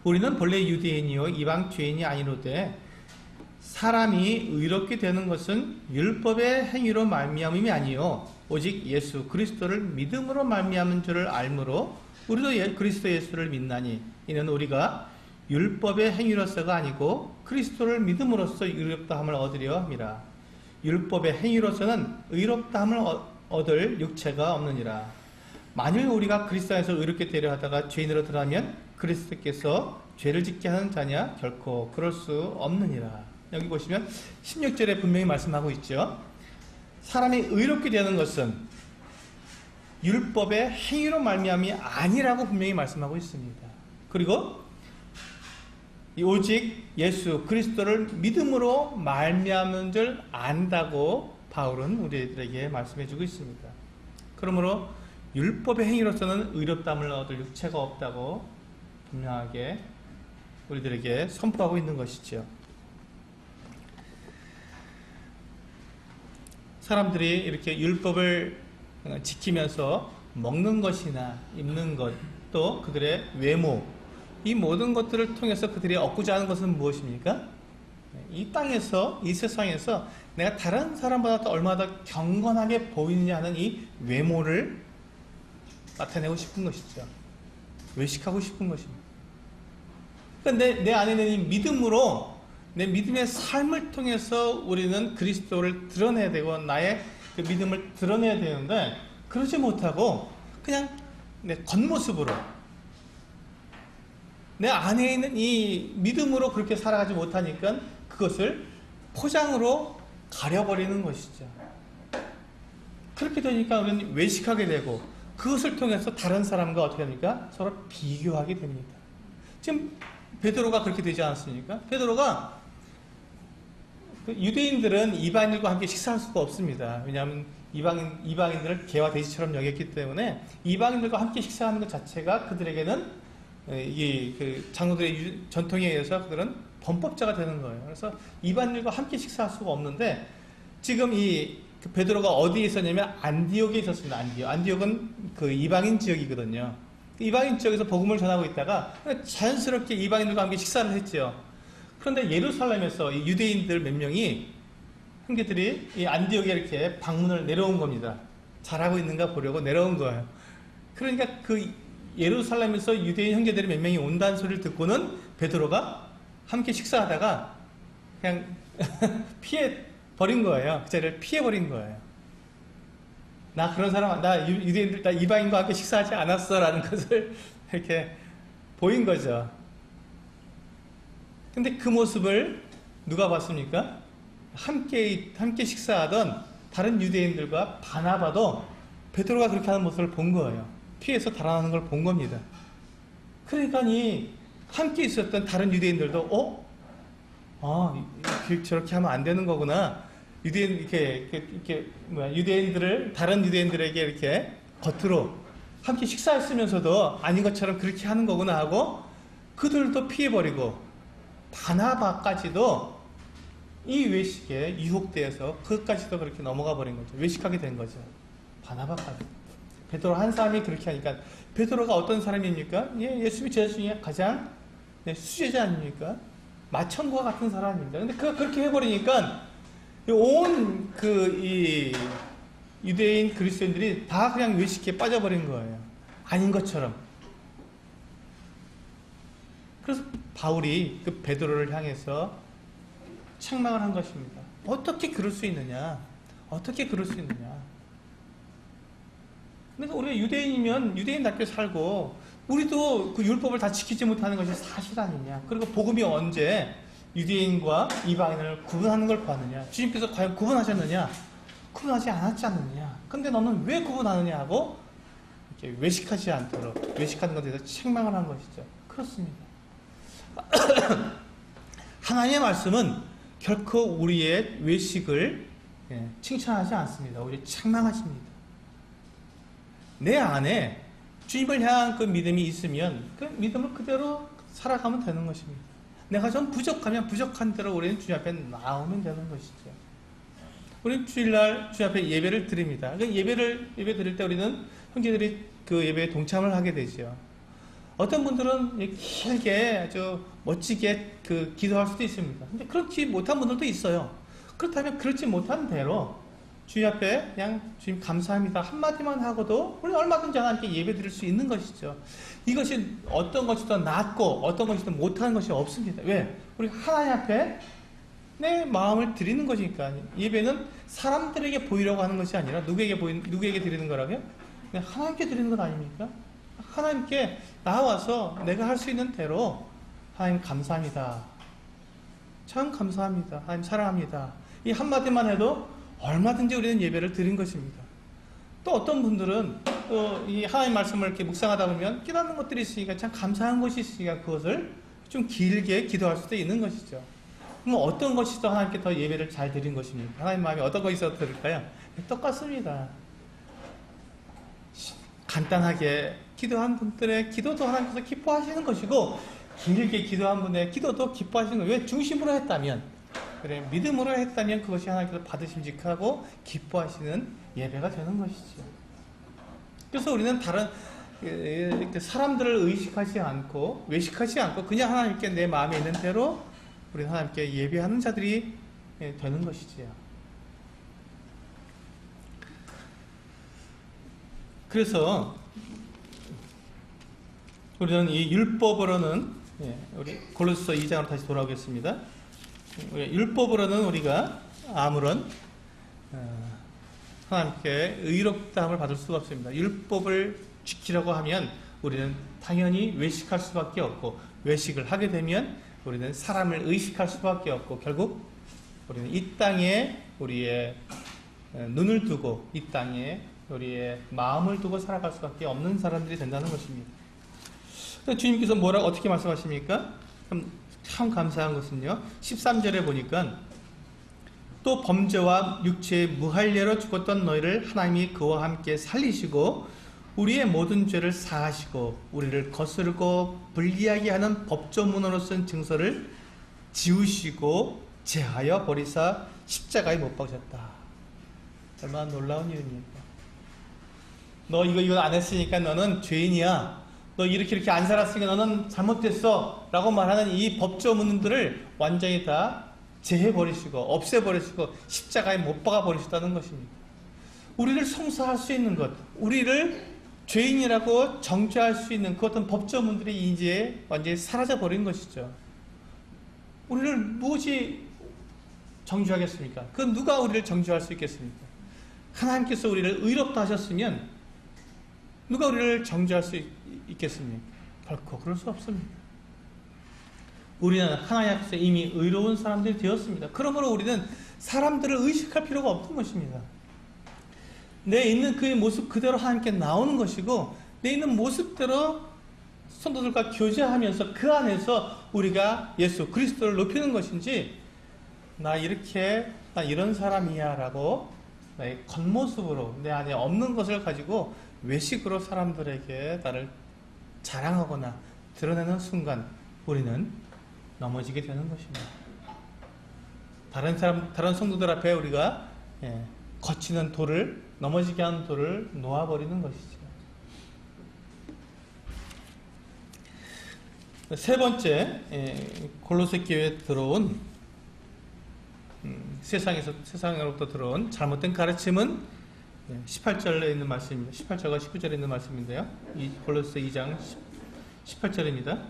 A: 우리는 본래 유대인이요 이방 죄인이 아니로되 사람이 의롭게 되는 것은 율법의 행위로 말미암음이 아니요 오직 예수 그리스도를 믿음으로 말미암은 줄을 알므로 우리도 그리스도 예수를 믿나니 이는 우리가 율법의 행위로서가 아니고 그리스도를 믿음으로써 의롭다함을 얻으려 함이라. 율법의 행위로서는 의롭다함을 얻을 육체가 없느니라. 만일 우리가 그리스도 안에서 의롭게 되려 하다가 죄인으로 들어가면 그리스도께서 죄를 짓게 하는 자냐? 결코 그럴 수 없느니라. 여기 보시면 16절에 분명히 말씀하고 있죠. 사람이 의롭게 되는 것은 율법의 행위로 말미암이 아니라고 분명히 말씀하고 있습니다. 그리고 오직 예수 그리스도를 믿음으로 말미암은 줄 안다고 바울은 우리들에게 말씀해주고 있습니다. 그러므로 율법의 행위로서는 의롭다함을 얻을 육체가 없다고 분명하게 우리들에게 선포하고 있는 것이죠. 사람들이 이렇게 율법을 지키면서 먹는 것이나 입는 것, 또 그들의 외모, 이 모든 것들을 통해서 그들이 얻고자 하는 것은 무엇입니까? 이 땅에서, 이 세상에서 내가 다른 사람보다 얼마나 더 경건하게 보이느냐 하는 이 외모를 나타내고 싶은 것이죠. 외식하고 싶은 것입니다. 그러니까 내 안에 있는 이 믿음으로, 내 믿음의 삶을 통해서 우리는 그리스도를 드러내야 되고 나의 그 믿음을 드러내야 되는데 그러지 못하고 그냥 내 겉모습으로 내 안에 있는 이 믿음으로 그렇게 살아가지 못하니까 그것을 포장으로 가려버리는 것이죠. 그렇게 되니까 우리는 외식하게 되고 그것을 통해서 다른 사람과 어떻게 합니까? 서로 비교하게 됩니다. 지금 베드로가 그렇게 되지 않았습니까? 베드로가 유대인들은 이방인들과 함께 식사할 수가 없습니다. 왜냐하면 이방인들을 개와 돼지처럼 여겼기 때문에 이방인들과 함께 식사하는 것 자체가 그들에게는 그 장로들의 전통에 의해서 그들은 범법자가 되는 거예요. 그래서 이방인들과 함께 식사할 수가 없는데 지금 그 베드로가 어디에 있었냐면 안디옥에 있었습니다. 안디옥은 그 이방인 지역이거든요. 이방인 지역에서 복음을 전하고 있다가 자연스럽게 이방인들과 함께 식사를 했죠. 그런데 예루살렘에서 이 유대인들 몇 명이 형제들이 이 안디옥에 이렇게 방문을 내려온 겁니다. 잘하고 있는가 보려고 내려온 거예요. 그러니까 그 예루살렘에서 유대인 형제들이 몇 명이 온다는 소리를 듣고는 베드로가 함께 식사하다가 그냥 피해 버린 거예요. 그 자리를 피해 버린 거예요. 나 그런 사람, 나 유대인들, 나 이방인과 함께 식사하지 않았어 라는 것을 이렇게 보인 거죠. 근데 그 모습을 누가 봤습니까? 함께 식사하던 다른 유대인들과 바나바도 베드로가 그렇게 하는 모습을 본 거예요. 피해서 달아나는 걸 본 겁니다. 그러니까 함께 있었던 다른 유대인들도 저렇게 하면 안 되는 거구나. 유대인들을 다른 유대인들에게 이렇게 겉으로 함께 식사했으면서도 아닌 것처럼 그렇게 하는 거구나 하고 그들도 피해버리고 바나바까지도 이 외식에 유혹되어서 그것까지도 그렇게 넘어가 버린 거죠. 외식하게 된 거죠. 바나바까지. 베드로 한 사람이 그렇게 하니까 베드로가 어떤 사람입니까? 예수님의 제자 중에 가장 수제자 아닙니까? 마천과 같은 사람입니다. 근데 그가 그렇게 해버리니까 온 이 유대인 그리스도인들이 다 그냥 외식에 빠져버린 거예요. 아닌 것처럼. 그래서 바울이 그 베드로를 향해서 책망을 한 것입니다. 어떻게 그럴 수 있느냐? 어떻게 그럴 수 있느냐? 그러니까 우리가 유대인이면 유대인답게 살고 우리도 그 율법을 다 지키지 못하는 것이 사실 아니냐? 그리고 복음이 언제 유대인과 이방인을 구분하는 걸 봤느냐? 주님께서 과연 구분하셨느냐? 구분하지 않았지 않느냐? 근데 너는 왜 구분하느냐 하고 이렇게 외식하지 않도록 외식하는 것에 대해서 책망을 한 것이죠. 그렇습니다. 하나님의 말씀은 결코 우리의 외식을 칭찬하지 않습니다. 오히려 책망하십니다. 내 안에 주님을 향한 그 믿음이 있으면 그 믿음을 그대로 살아가면 되는 것입니다. 내가 좀 부족하면 부족한 대로 우리는 주님 앞에 나오면 되는 것이죠. 우리는 주일날 주님 앞에 예배를 드립니다. 예배 드릴 때 우리는 형제들이 그 예배에 동참을 하게 되죠. 어떤 분들은 길게 아주 멋지게 기도할 수도 있습니다. 근데 그렇지 못한 분들도 있어요. 그렇다면 그렇지 못한 대로 주님 앞에 그냥 주님 감사합니다 한마디만 하고도 우리 얼마든지 하나님께 예배 드릴 수 있는 것이죠. 이것이 어떤 것이 더 낫고 어떤 것이 더 못하는 것이 없습니다. 왜? 우리 하나님 앞에 내 마음을 드리는 것이니까. 예배는 사람들에게 보이려고 하는 것이 아니라 누구에게 드리는 거라고요? 그냥 하나님께 드리는 것 아닙니까? 하나님께 나와서 내가 할 수 있는 대로 하나님 감사합니다. 참 감사합니다. 하나님 사랑합니다. 이 한마디만 해도 얼마든지 우리는 예배를 드린 것입니다. 또 어떤 분들은 또 이 하나님 말씀을 이렇게 묵상하다 보면 깨닫는 것들이 있으니까 참 감사한 것이 있으니까 그것을 좀 길게 기도할 수도 있는 것이죠. 그럼 어떤 것이 더 하나님께 더 예배를 잘 드린 것입니까? 하나님 마음에 어떤 것이 더 드릴까요? 똑같습니다. 간단하게 기도한 분들의 기도도 하나님께서 기뻐하시는 것이고 길게 기도한 분의 기도도 기뻐하시는 거예요. 왜? 중심으로 했다면, 그래 믿음으로 했다면 그것이 하나님께서 받으심직하고 기뻐하시는 예배가 되는 것이죠. 그래서 우리는 다른 사람들을 의식하지 않고 외식하지 않고 그냥 하나님께 내 마음에 있는 대로 우리 하나님께 예배하는 자들이 되는 것이지요. 그래서 우리는 이 율법으로는 우리 골로새서 2장으로 다시 돌아오겠습니다. 율법으로는 우리가 아무런 하나님께 의롭다함을 받을 수가 없습니다. 율법을 지키려고 하면 우리는 당연히 외식할 수밖에 없고 외식을 하게 되면 우리는 사람을 의식할 수밖에 없고 결국 우리는 이 땅에 우리의 눈을 두고 이 땅에 우리의 마음을 두고 살아갈 수밖에 없는 사람들이 된다는 것입니다. 주님께서 어떻게 말씀하십니까? 참 감사한 것은요, 13절에 보니까 또 범죄와 육체의 무할례로 죽었던 너희를 하나님이 그와 함께 살리시고 우리의 모든 죄를 사하시고 우리를 거스르고 불리하게 하는 법조문으로 쓴 증서를 지우시고 제하여 버리사 십자가에 못 박으셨다. 얼마나 놀라운 일입니까? 너 이거 안 했으니까 너는 죄인이야. 너 이렇게 안 살았으니까 너는 잘못됐어. 라고 말하는 이 법조문들을 완전히 다 제해버리시고 없애버리시고 십자가에 못 박아버리셨다는 것입니다. 우리를 성사할 수 있는 것, 우리를 죄인이라고 정죄할 수 있는 그 어떤 법조문들이 이제 완전히 사라져버린 것이죠. 우리를 무엇이 정죄하겠습니까? 그 누가 우리를 정죄할 수 있겠습니까? 하나님께서 우리를 의롭다 하셨으면 누가 우리를 정죄할 수 있겠습니까? 결코 그럴 수 없습니다. 우리는 하나님 앞에서 이미 의로운 사람들이 되었습니다. 그러므로 우리는 사람들을 의식할 필요가 없는 것입니다. 내 있는 그의 모습 그대로 하나님께 나오는 것이고, 내 있는 모습대로 성도들과 교제하면서 그 안에서 우리가 예수 그리스도를 높이는 것인지, 나 이런 사람이야 라고 나의 겉모습으로 내 안에 없는 것을 가지고 외식으로 사람들에게 나를 자랑하거나 드러내는 순간 우리는 넘어지게 되는 것입니다. 다른 성도들 앞에 우리가 거치는 돌을, 넘어지게 하는 돌을 놓아버리는 것이죠. 세 번째, 골로새 교회에 들어온 세상으로부터 들어온 잘못된 가르침은 18절에 있는 말씀입니다. 18절과 19절에 있는 말씀인데요. 골로새 2장 18절입니다.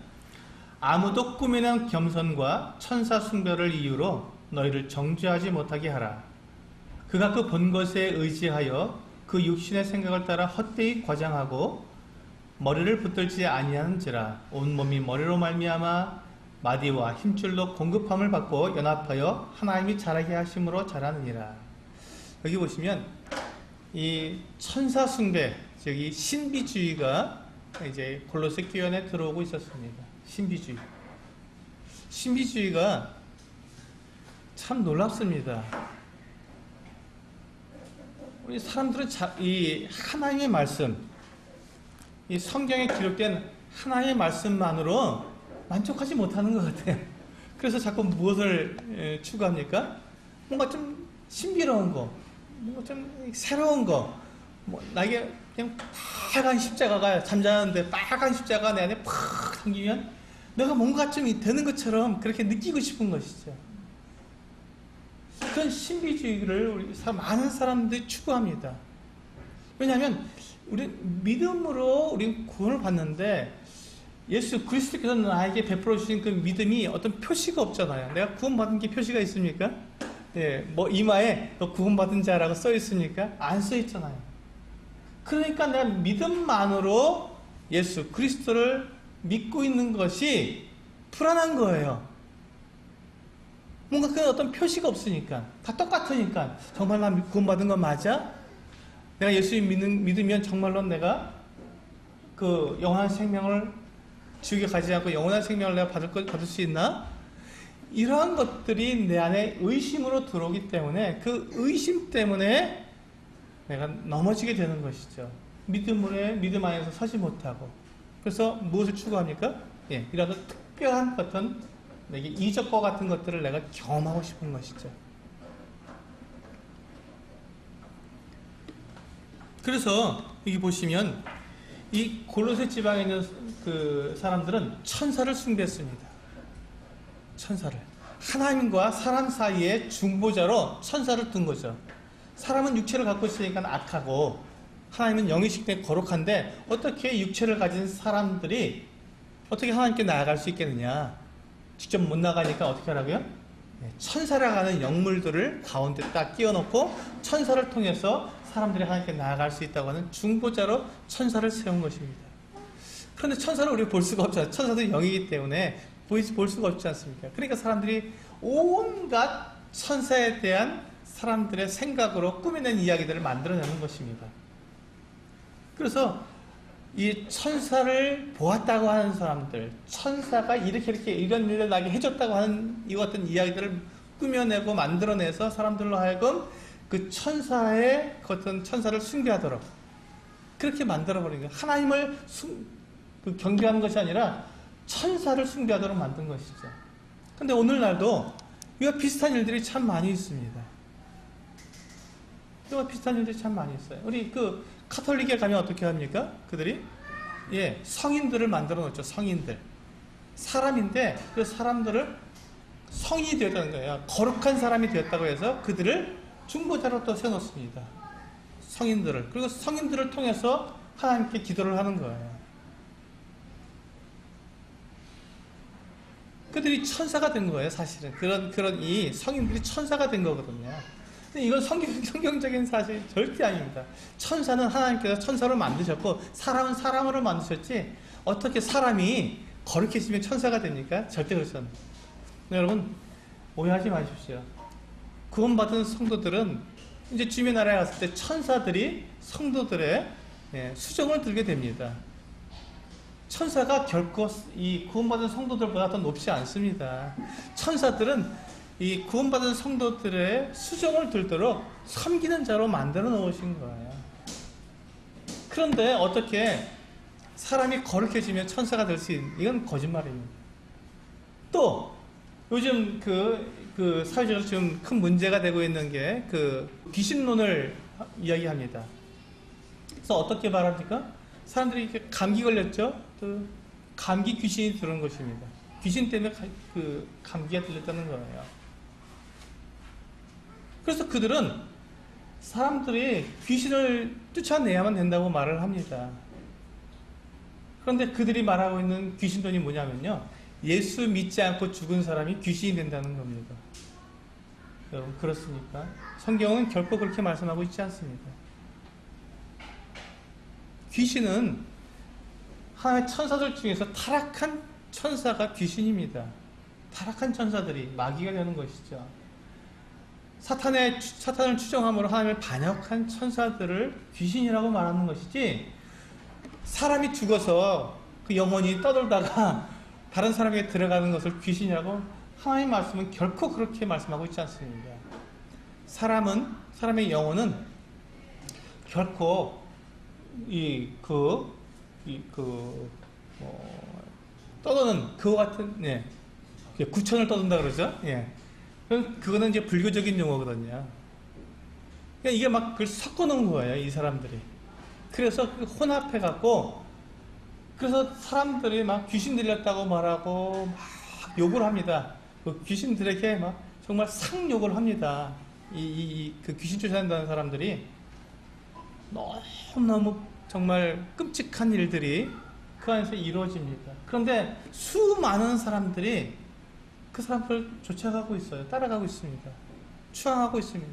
A: 아무도 꾸미는 겸손과 천사 숭배를 이유로 너희를 정죄하지 못하게 하라. 그가 그 본 것에 의지하여 그 육신의 생각을 따라 헛되이 과장하고 머리를 붙들지 아니하는지라. 온몸이 머리로 말미암아 마디와 힘줄로 공급함을 받고 연합하여 하나님이 자라게 하심으로 자라느니라. 여기 보시면 이 천사 숭배, 즉 이 신비주의가 이제 골로새 교회 안에 들어오고 있었습니다. 신비주의가 참 놀랍습니다. 우리 사람들은 이 하나님의 말씀, 이 성경에 기록된 하나님의 말씀만으로 만족하지 못하는 것 같아요. 그래서 자꾸 무엇을 추구합니까? 뭔가 좀 신비로운 거, 뭔가 좀 새로운 거, 나에게 그냥 빨간 십자가가, 잠자는데 빨간 십자가가 내 안에 팍 생기면 내가 뭔가 좀 되는 것처럼 그렇게 느끼고 싶은 것이죠. 그런 신비주의를 많은 사람들이 추구합니다. 왜냐하면 우리 믿음으로 우리 구원을 받는데 예수 그리스도께서 나에게 베풀어 주신 그 믿음이 어떤 표시가 없잖아요. 내가 구원받은 게 표시가 있습니까? 이마에 너 구원받은 자라고 써 있습니까? 안 써 있잖아요. 그러니까 내가 믿음만으로 예수 그리스도를 믿고 있는 것이 불안한 거예요. 뭔가 그 어떤 표시가 없으니까, 다 똑같으니까. 정말 나 구원받은 거 맞아? 내가 예수 믿으면 정말로 내가 그 영원한 생명을 지옥에 가지 않고 영원한 생명을 내가 받을 수 있나? 이러한 것들이 내 안에 의심으로 들어오기 때문에 그 의심 때문에 내가 넘어지게 되는 것이죠. 믿음 안에서 서지 못하고. 그래서 무엇을 추구합니까? 이런 특별한 어떤 내게 이적과 같은 것들을 내가 경험하고 싶은 것이죠. 그래서 여기 보시면 이 골로새 지방에 있는 그 사람들은 천사를 숭배했습니다. 천사를. 하나님과 사람 사이의 중보자로 천사를 둔 거죠. 사람은 육체를 갖고 있으니까 악하고 하나님은 영이시기 때문에 거룩한데 어떻게 육체를 가진 사람들이 어떻게 하나님께 나아갈 수 있겠느냐. 직접 못 나가니까 어떻게 하라고요? 천사라고 하는 영물들을 가운데 딱 끼워놓고 천사를 통해서 사람들이 하나님께 나아갈 수 있다고 하는 중보자로 천사를 세운 것입니다. 그런데 천사를 우리가 볼 수가 없잖아요. 천사도 영이기 때문에 볼 수가 없지 않습니까? 그러니까 사람들이 온갖 천사에 대한 사람들의 생각으로 꾸며낸 이야기들을 만들어내는 것입니다. 그래서 이 천사를 보았다고 하는 사람들, 천사가 이렇게 이런 일을 나게 해줬다고 하는 이 같은 이야기들을 꾸며내고 만들어내서 사람들로 하여금 그 천사의 어떤 천사를 숭배하도록 그렇게 만들어버린 거예요. 하나님을 경배하는 것이 아니라 천사를 숭배하도록 만든 것이죠. 근데 오늘날도 이와 비슷한 일들이 참 많이 있습니다. 이와 비슷한 일들이 참 많이 있어요. 우리 그 카톨릭에 가면 어떻게 합니까? 그들이 성인들을 만들어 놓죠. 성인들. 사람인데 그 사람들을 성인이 되었다는 거예요. 거룩한 사람이 되었다고 해서 그들을 중보자로 또 세워놓습니다. 성인들을. 그리고 성인들을 통해서 하나님께 기도를 하는 거예요. 그들이 천사가 된 거예요, 사실은. 그런 이 성인들이 천사가 된 거거든요. 근데 이건 성경적인 사실 절대 아닙니다. 천사는 하나님께서 천사로 만드셨고, 사람은 사람으로 만드셨지, 어떻게 사람이 거룩해지면 천사가 됩니까? 절대 그렇지 않습니다. 여러분, 오해하지 마십시오. 구원받은 성도들은 이제 주님의 나라에 갔을 때 천사들이 성도들의 수종을 들게 됩니다. 천사가 결코 이 구원받은 성도들보다 더 높지 않습니다. 천사들은 이 구원받은 성도들의 수종을 들도록 섬기는 자로 만들어 놓으신 거예요. 그런데 어떻게 사람이 거룩해지면 천사가 될 수 있는, 이건 거짓말입니다. 또 요즘 그 사회적으로 지금 큰 문제가 되고 있는 게 그 귀신론을 이야기합니다. 그래서 어떻게 말합니까? 사람들이 이렇게 감기 걸렸죠? 그 감기 귀신이 들어온 것입니다. 귀신 때문에 그 감기가 들렸다는 거예요. 그래서 그들은 사람들이 귀신을 쫓아내야만 된다고 말을 합니다. 그런데 그들이 말하고 있는 귀신론이 뭐냐면요, 예수 믿지 않고 죽은 사람이 귀신이 된다는 겁니다. 여러분, 그렇습니까? 성경은 결코 그렇게 말씀하고 있지 않습니다. 귀신은 하나님의 천사들 중에서 타락한 천사가 귀신입니다. 타락한 천사들이 마귀가 되는 것이죠. 사탄을 추종함으로 하나님을 반역한 천사들을 귀신이라고 말하는 것이지, 사람이 죽어서 그 영혼이 떠돌다가 다른 사람에게 들어가는 것을 귀신이라고 하나님의 말씀은 결코 그렇게 말씀하고 있지 않습니다. 사람의 영혼은 결코 떠도는 그와 같은, 구천을 떠든다 그러죠? 그거는 이제 불교적인 용어거든요. 그러니까 이게 막 그걸 섞어 놓은 거예요, 이 사람들이. 그래서 혼합해갖고, 그래서 사람들이 막 귀신 들렸다고 말하고, 막 욕을 합니다. 그 귀신들에게 막 정말 상욕을 합니다. 그 귀신 쫓아낸다는 사람들이 너무너무 정말 끔찍한 일들이 그 안에서 이루어집니다. 그런데 수많은 사람들이 그 사람들을 쫓아가고 있어요. 따라가고 있습니다. 추앙하고 있습니다.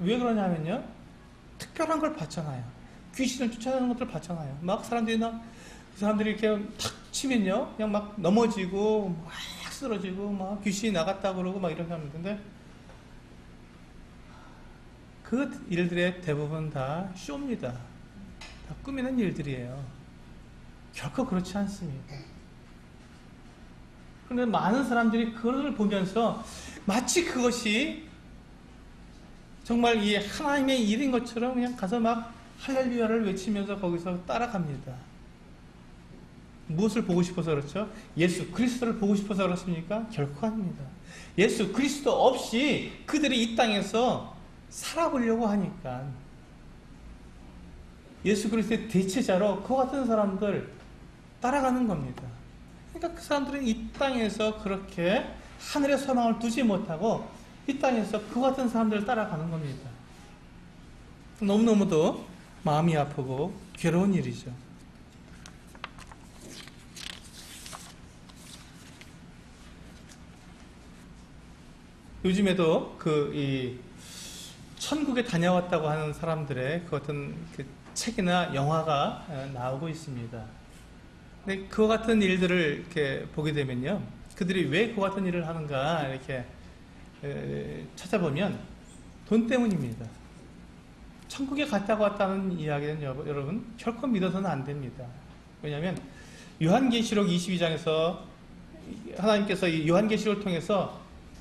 A: 왜 그러냐면요, 특별한 걸 봤잖아요. 귀신을 쫓아내는 것들을 봤잖아요. 막 그 사람들이 이렇게 탁 치면요, 그냥 막 넘어지고 막 쓰러지고 막 귀신이 나갔다 그러고 막 이렇게 하는데, 그 일들의 대부분 다 쇼입니다. 다 꾸미는 일들이에요. 결코 그렇지 않습니다. 그런데 많은 사람들이 그걸 보면서 마치 그것이 정말 이 하나님의 일인 것처럼 그냥 가서 막 할렐루야를 외치면서 거기서 따라갑니다. 무엇을 보고 싶어서 그렇죠? 예수 그리스도를 보고 싶어서 그렇습니까? 결코 아닙니다. 예수 그리스도 없이 그들이 이 땅에서 살아보려고 하니까, 예수 그리스도의 대체자로 그와 같은 사람들 따라가는 겁니다. 그러니까 그 사람들은 이 땅에서 그렇게 하늘의 소망을 두지 못하고 이 땅에서 그와 같은 사람들을 따라가는 겁니다. 너무너무도 마음이 아프고 괴로운 일이죠. 요즘에도 천국에 다녀왔다고 하는 사람들의 그 어떤 그 책이나 영화가 나오고 있습니다. 근데 그와 같은 일들을 이렇게 보게 되면요, 그들이 왜 그와 같은 일을 하는가 이렇게 찾아보면 돈 때문입니다. 천국에 갔다고 왔다는 이야기는 여러분 결코 믿어서는 안 됩니다. 왜냐하면 요한계시록 22장에서 하나님께서 이 요한계시록을 통해서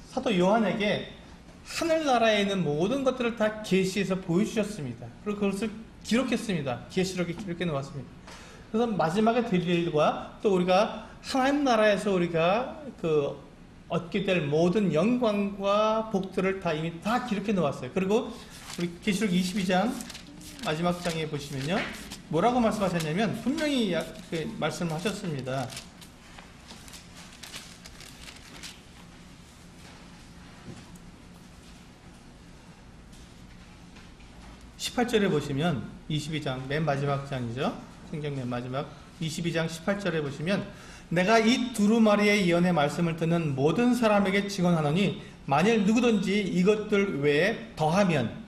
A: 사도 요한에게 하늘나라에 있는 모든 것들을 다 계시해서 보여주셨습니다. 그리고 그것을 기록했습니다. 계시록에 기록해 놓았습니다. 그래서 마지막에 될 일과 또 우리가 하나님 나라에서 우리가 그 얻게 될 모든 영광과 복들을 다 이미 다 기록해 놓았어요. 그리고 우리 계시록 22장 마지막 장에 보시면요, 뭐라고 말씀하셨냐면 분명히 말씀을 하셨습니다. 18절에 보시면 22장 맨 마지막 장이죠. 성경 맨 마지막 22장 18절에 보시면 내가 이 두루마리의 예언의 말씀을 듣는 모든 사람에게 증언하노니 만일 누구든지 이것들 외에 더하면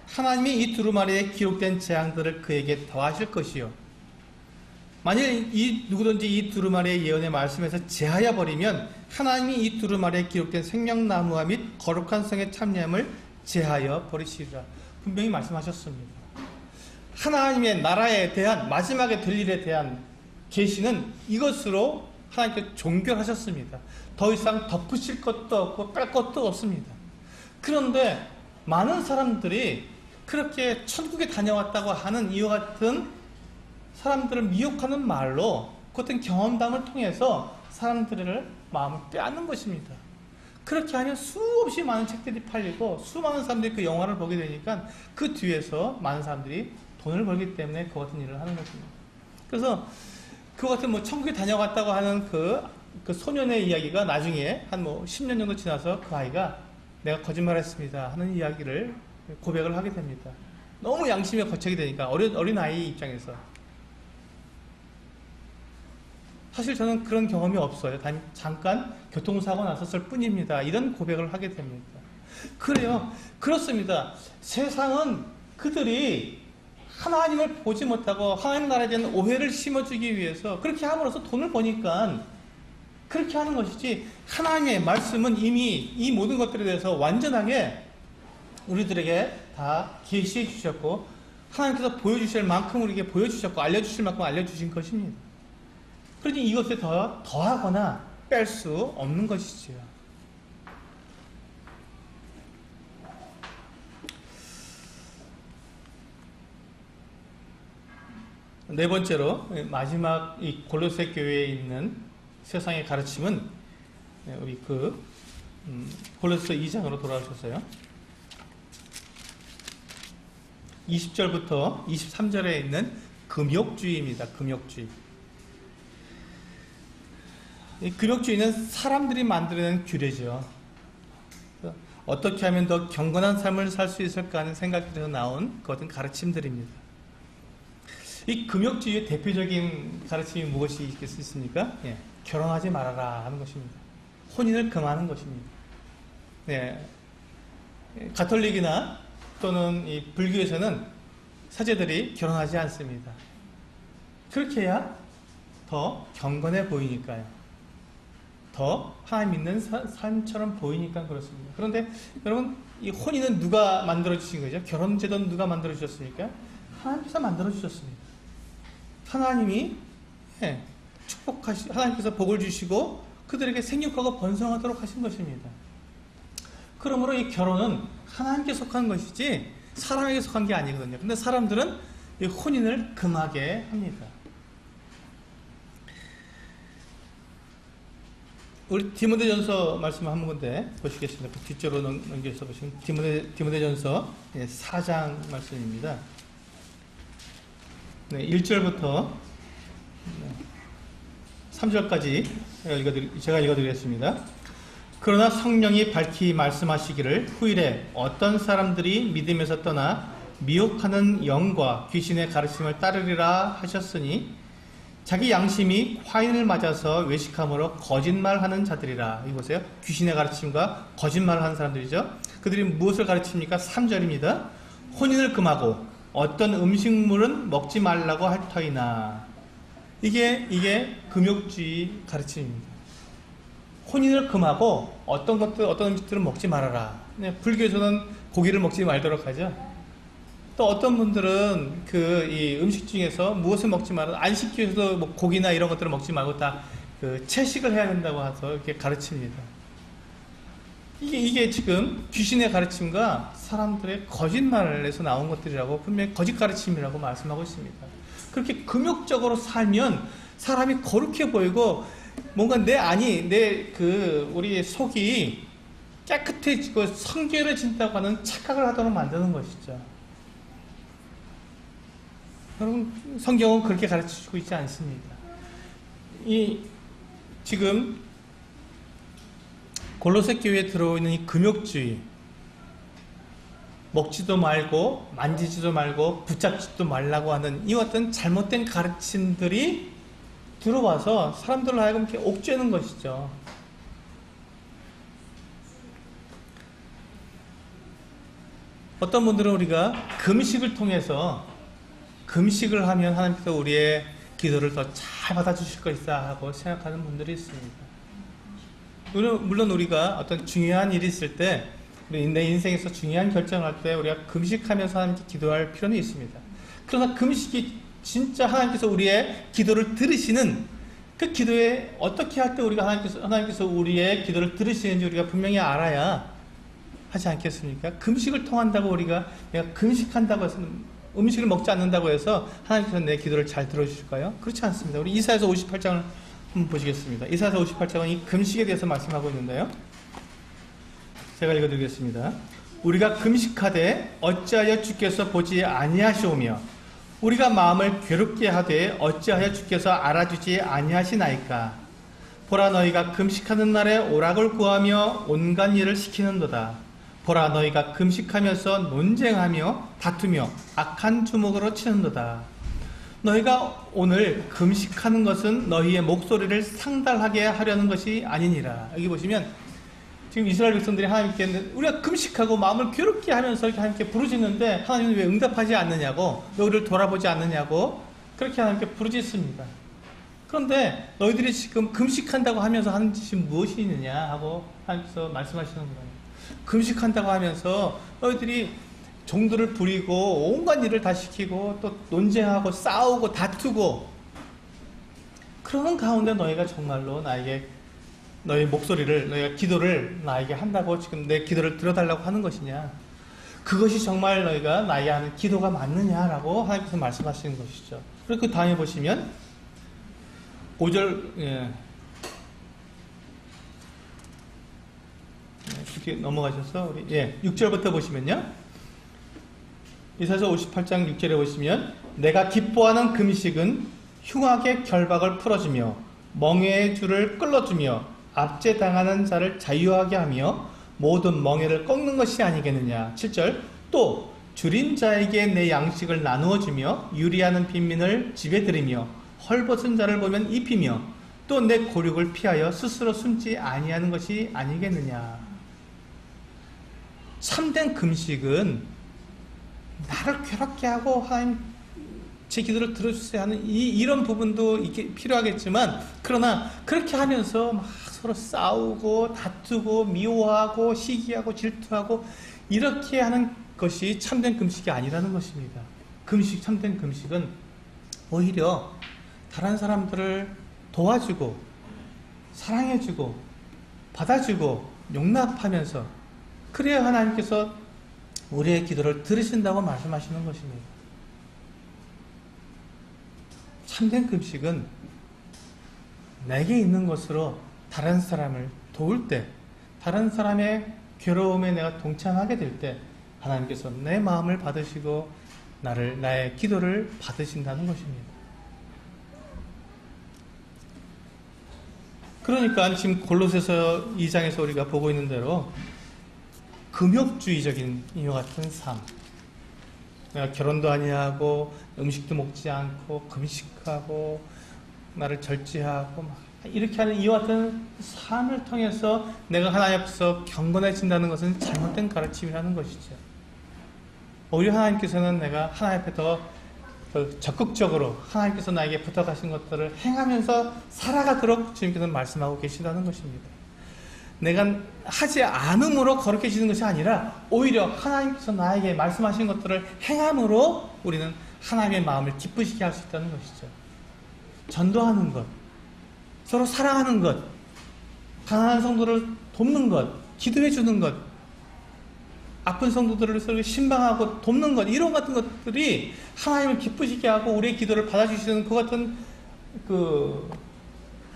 A: 하나님이 이 두루마리에 기록된 재앙들을 그에게 더하실 것이요, 만일 누구든지 이 두루마리의 예언의 말씀에서 제하여 버리면 하나님이 이 두루마리에 기록된 생명나무와 및 거룩한 성의 참여함을 제하여 버리시리라. 분명히 말씀하셨습니다. 하나님의 나라에 대한, 마지막에 될 일에 대한 계시는 이것으로 하나님께 종결하셨습니다. 더 이상 덧붙일 것도 없고 뺄 것도 없습니다. 그런데 많은 사람들이 그렇게 천국에 다녀왔다고 하는 이와 같은 사람들을 미혹하는 말로 그 어떤 경험담을 통해서 사람들을 마음을 빼앗는 것입니다. 그렇게 하면 수없이 많은 책들이 팔리고 수많은 사람들이 그 영화를 보게 되니까 그 뒤에서 많은 사람들이 돈을 벌기 때문에 그 같은 일을 하는 것입니다. 그래서 그 같은 천국에 다녀갔다고 하는 그 소년의 이야기가 나중에 한 10년 정도 지나서 그 아이가 내가 거짓말했습니다 하는 이야기를 고백을 하게 됩니다. 너무 양심에 거치게 되니까 어린 아이 입장에서. 사실 저는 그런 경험이 없어요. 잠깐 교통사고 났었을 뿐입니다. 이런 고백을 하게 됩니다. 그래요. 그렇습니다. 세상은 그들이 하나님을 보지 못하고 하나님 나라에 대한 오해를 심어주기 위해서 그렇게 함으로써 돈을 버니까 그렇게 하는 것이지, 하나님의 말씀은 이미 이 모든 것들에 대해서 완전하게 우리들에게 다 계시해 주셨고 하나님께서 보여주실 만큼 우리에게 보여주셨고 알려주실 만큼 알려주신 것입니다. 그러니 이것에 더하거나 뺄 수 없는 것이지요. 네 번째로 마지막 이 골로새 교회에 있는 세상의 가르침은 우리 골로새 2장으로 돌아오셨어요. 20절부터 23절에 있는 금욕주의입니다. 금욕주의. 이 금욕주의는 사람들이 만들어낸 규례죠. 어떻게 하면 더 경건한 삶을 살 수 있을까 하는 생각에서 나온 그 어떤 가르침들입니다. 이 금욕주의의 대표적인 가르침이 무엇이 있겠습니까? 결혼하지 말아라 하는 것입니다. 혼인을 금하는 것입니다. 가톨릭이나 또는 이 불교에서는 사제들이 결혼하지 않습니다. 그렇게 해야 더 경건해 보이니까요. 더 하나님 믿는 삶처럼 보이니까 그렇습니다. 그런데 여러분, 이 혼인은 누가 만들어주신 거죠? 결혼제도는 누가 만들어주셨습니까? 하나님께서 만들어주셨습니다. 하나님이 하나님께서 복을 주시고 그들에게 생육하고 번성하도록 하신 것입니다. 그러므로 이 결혼은 하나님께 속한 것이지 사람에게 속한 게 아니거든요. 근데 사람들은 이 혼인을 금하게 합니다. 우리 디모데전서 말씀을 한 건데 보시겠습니다. 그 뒷쪽으로 넘겨서 보시면 디모데전서 4장 말씀입니다. 1절부터 3절까지 제가 읽어드리겠습니다. 그러나 성령이 밝히 말씀하시기를 후일에 어떤 사람들이 믿음에서 떠나 미혹하는 영과 귀신의 가르침을 따르리라 하셨으니 자기 양심이 화인을 맞아서 외식함으로 거짓말하는 자들이라. 이거 보세요. 귀신의 가르침과 거짓말을 하는 사람들이죠. 그들이 무엇을 가르칩니까? 3절입니다. 혼인을 금하고 어떤 음식물은 먹지 말라고 할 터이나. 이게 금욕주의 가르침입니다. 혼인을 금하고 어떤 음식들은 먹지 말아라. 불교에서는 고기를 먹지 말도록 하죠. 또 어떤 분들은 이 음식 중에서 무엇을 먹지 말아라. 안식주에서도 고기나 이런 것들을 먹지 말고 다 채식을 해야 된다고 해서 이렇게 가르칩니다. 이게 지금 귀신의 가르침과 사람들의 거짓말에서 나온 것들이라고, 분명히 거짓 가르침이라고 말씀하고 있습니다. 그렇게 금욕적으로 살면 사람이 거룩해 보이고 뭔가 우리 속이 깨끗해지고 성결해진다고 하는 착각을 하도록 만드는 것이죠. 여러분, 성경은 그렇게 가르쳐주고 있지 않습니다. 지금 골로새 교회에 들어오는 이 금욕주의, 먹지도 말고 만지지도 말고 붙잡지도 말라고 하는 이 어떤 잘못된 가르침들이 들어와서 사람들로 하여금 이렇게 옥죄는 것이죠. 어떤 분들은 우리가 금식을 통해서 금식을 하면 하나님께서 우리의 기도를 더 잘 받아주실 것이다 하고 생각하는 분들이 있습니다. 물론 우리가 어떤 중요한 일이 있을 때, 내 인생에서 중요한 결정을 할 때 우리가 금식하면서 하나님께 기도할 필요는 있습니다. 그러나 금식이 진짜 하나님께서 우리의 기도를 들으시는 그 기도에 어떻게 할 때 우리가 하나님께서 우리의 기도를 들으시는지 우리가 분명히 알아야 하지 않겠습니까? 금식을 통한다고 내가 금식한다고 해서 음식을 먹지 않는다고 해서 하나님께서 내 기도를 잘 들어주실까요? 그렇지 않습니다. 우리 이사야서 58장을 한번 보시겠습니다. 이사야서 58장은 이 금식에 대해서 말씀하고 있는데요. 제가 읽어드리겠습니다. 우리가 금식하되 어찌하여 주께서 보지 아니하시오며 우리가 마음을 괴롭게 하되 어찌하여 주께서 알아주지 아니하시나이까. 보라, 너희가 금식하는 날에 오락을 구하며 온갖 일을 시키는도다. 보라, 너희가 금식하면서 논쟁하며 다투며 악한 주먹으로 치는도다. 너희가 오늘 금식하는 것은 너희의 목소리를 상달하게 하려는 것이 아니니라. 여기 보시면 지금 이스라엘 백성들이 하나님께 우리가 금식하고 마음을 괴롭게 하면서 이렇게 하나님께 부르짖는데 하나님은 왜 응답하지 않느냐고, 너희를 돌아보지 않느냐고 그렇게 하나님께 부르짖습니다. 그런데 너희들이 지금 금식한다고 하면서 하는 짓이 무엇이 있느냐 하고 하나님께서 말씀하시는 거예요. 금식한다고 하면서 너희들이 종들을 부리고 온갖 일을 다 시키고 또 논쟁하고 싸우고 다투고, 그러는 가운데 너희가 정말로 너희 목소리를, 너희가 기도를 나에게 한다고 지금 내 기도를 들어달라고 하는 것이냐, 그것이 정말 너희가 나에게 하는 기도가 맞느냐라고 하나님께서 말씀하시는 것이죠. 그리고 그 다음에 보시면 5절, 이렇게 넘어가셔서 6절부터 보시면요. 이사야서 58장 6절에 보시면 내가 기뻐하는 금식은 흉악의 결박을 풀어주며 멍에의 줄을 끌어주며 압제당하는 자를 자유하게 하며 모든 멍에를 꺾는 것이 아니겠느냐. 7절 또 줄인 자에게 내 양식을 나누어 주며 유리하는 빈민을 집에 들이며 헐벗은 자를 보면 입히며 또 내 고륙을 피하여 스스로 숨지 아니하는 것이 아니겠느냐. 참된 금식은 나를 괴롭게 하고 하나님 제 기도를 들어주세요 하는 이런 부분도 필요하겠지만, 그러나 그렇게 하면서 막 서로 싸우고 다투고 미워하고 시기하고 질투하고 이렇게 하는 것이 참된 금식이 아니라는 것입니다. 참된 금식은 오히려 다른 사람들을 도와주고 사랑해주고 받아주고 용납하면서, 그래야 하나님께서 우리의 기도를 들으신다고 말씀하시는 것입니다. 참된 금식은 내게 있는 것으로 다른 사람을 도울 때, 다른 사람의 괴로움에 내가 동참하게 될 때 하나님께서 내 마음을 받으시고 나의 기도를 받으신다는 것입니다. 그러니까 지금 골로새서 2장에서 우리가 보고 있는 대로 금욕주의적인 이와 같은 삶, 내가 결혼도 아니하고 음식도 먹지 않고 금식하고 나를 절제하고 막 이렇게 하는 이와 같은 삶을 통해서 내가 하나님 앞에서 경건해진다는 것은 잘못된 가르침이라는 것이죠. 오히려 하나님께서는 내가 하나님 앞에 더 적극적으로 하나님께서 나에게 부탁하신 것들을 행하면서 살아가도록 주님께서는 말씀하고 계시다는 것입니다. 내가 하지 않음으로 거룩해지는 것이 아니라 오히려 하나님께서 나에게 말씀하신 것들을 행함으로 우리는 하나님의 마음을 기쁘시게 할 수 있다는 것이죠. 전도하는 것, 서로 사랑하는 것, 가난한 성도를 돕는 것, 기도해 주는 것, 아픈 성도들을 서로 신방하고 돕는 것, 이런 같은 것들이 하나님을 기쁘시게 하고 우리의 기도를 받아주시는 그 같은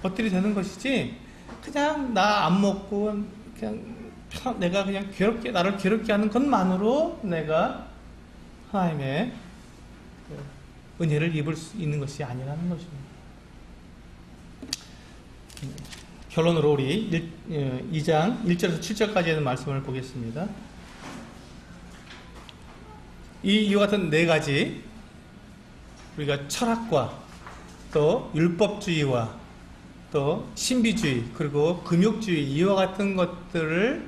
A: 것들이 되는 것이지, 그냥 나 안 먹고 그냥 내가 그냥 나를 괴롭게 하는 것만으로 내가 하나님의 은혜를 입을 수 있는 것이 아니라는 것입니다. 결론으로 우리 2장 1절에서 7절까지의 말씀을 보겠습니다. 이와 같은 네 가지, 우리가 철학과 또 율법주의와 또 신비주의 그리고 금욕주의, 이와 같은 것들을,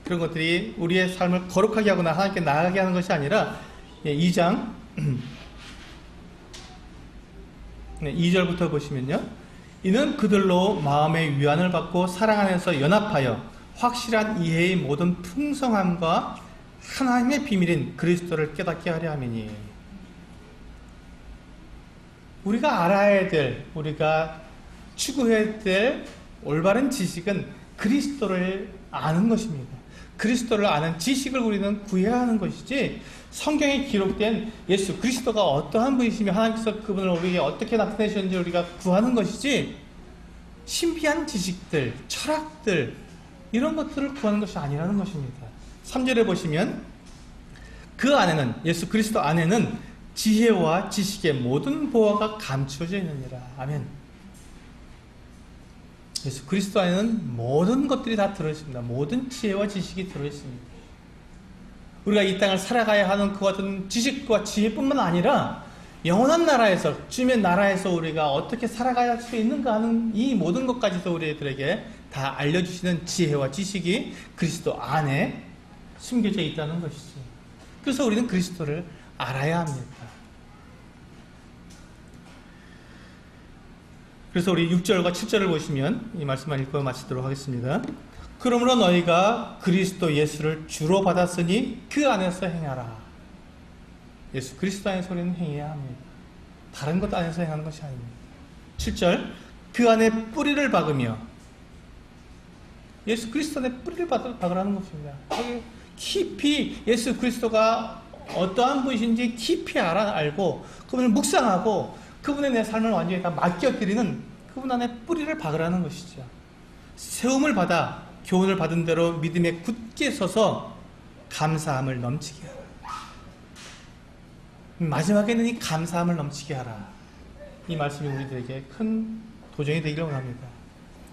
A: 그런 것들이 우리의 삶을 거룩하게 하거나 하나님께 나아가게 하는 것이 아니라 2장 2절부터 보시면요, 이는 그들로 마음의 위안을 받고 사랑 안에서 연합하여 확실한 이해의 모든 풍성함과 하나님의 비밀인 그리스도를 깨닫게 하려 함이니. 우리가 알아야 될, 우리가 추구해야 될 올바른 지식은 그리스도를 아는 것입니다. 그리스도를 아는 지식을 우리는 구해야 하는 것이지, 성경에 기록된 예수 그리스도가 어떠한 분이시며 하나님께서 그분을 우리에게 어떻게 나타내셨는지 우리가 구하는 것이지, 신비한 지식들, 철학들, 이런 것들을 구하는 것이 아니라는 것입니다. 3절에 보시면 그 안에는, 예수 그리스도 안에는 지혜와 지식의 모든 보화가 감추어져 있느니라. 아멘. 예수 그리스도 안에는 모든 것들이 다 들어있습니다. 모든 지혜와 지식이 들어있습니다. 우리가 이 땅을 살아가야 하는 그 같은 지식과 지혜뿐만 아니라 영원한 나라에서, 주님의 나라에서 우리가 어떻게 살아갈 수 있는가 하는 이 모든 것까지도 우리들에게 다 알려주시는 지혜와 지식이 그리스도 안에 숨겨져 있다는 것이죠. 그래서 우리는 그리스도를 알아야 합니다. 그래서 우리 6절과 7절을 보시면 이 말씀만 읽고 마치도록 하겠습니다. 그러므로 너희가 그리스도 예수를 주로 받았으니 그 안에서 행하라. 예수 그리스도 안에서 우리는 행해야 합니다. 다른 것 안에서 행하는 것이 아닙니다. 7절, 그 안에 뿌리를 박으며, 예수 그리스도 안에 뿌리를 박으라는 것입니다. 깊이 예수 그리스도가 어떠한 분이신지 깊이 알고 그분을 묵상하고 그분의 내 삶을 완전히 다 맡겨드리는 그분 안에 뿌리를 박으라는 것이죠. 세움을 받아 교훈을 받은 대로 믿음에 굳게 서서 감사함을 넘치게 하라. 마지막에는 이 감사함을 넘치게 하라. 이 말씀이 우리들에게 큰 도전이 되기를 원합니다.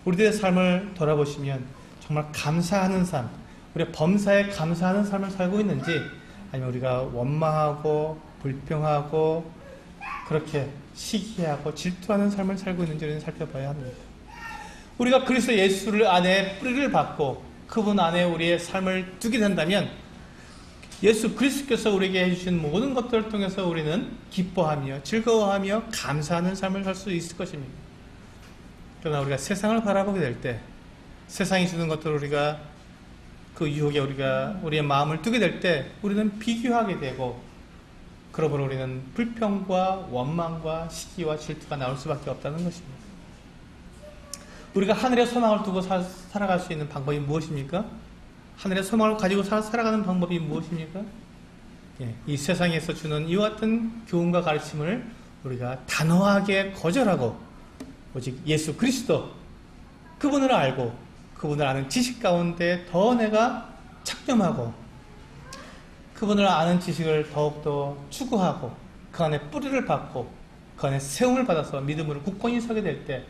A: 우리들의 삶을 돌아보시면 정말 감사하는 삶, 우리가 범사에 감사하는 삶을 살고 있는지, 아니면 우리가 원망하고 불평하고 그렇게 시기하고 질투하는 삶을 살고 있는지 우리는 살펴봐야 합니다. 우리가 그리스도 예수를 안에 뿌리를 받고 그분 안에 우리의 삶을 두게 된다면 예수 그리스도께서 우리에게 해주신 모든 것들을 통해서 우리는 기뻐하며 즐거워하며 감사하는 삶을 살 수 있을 것입니다. 그러나 우리가 세상을 바라보게 될 때, 세상이 주는 것들을 우리가 그 유혹에 우리의 마음을 두게 될 때 우리는 비교하게 되고, 그러므로 우리는 불평과 원망과 시기와 질투가 나올 수밖에 없다는 것입니다. 우리가 하늘의 소망을 두고 살아갈 수 있는 방법이 무엇입니까? 하늘의 소망을 가지고 살아가는 방법이 무엇입니까? 이 세상에서 주는 이와 같은 교훈과 가르침을 우리가 단호하게 거절하고 오직 예수 그리스도, 그분을 알고 그분을 아는 지식 가운데 더 내가 착념하고 그분을 아는 지식을 더욱더 추구하고 그 안에 뿌리를 받고 그 안에 세움을 받아서 믿음으로 굳건히 서게 될 때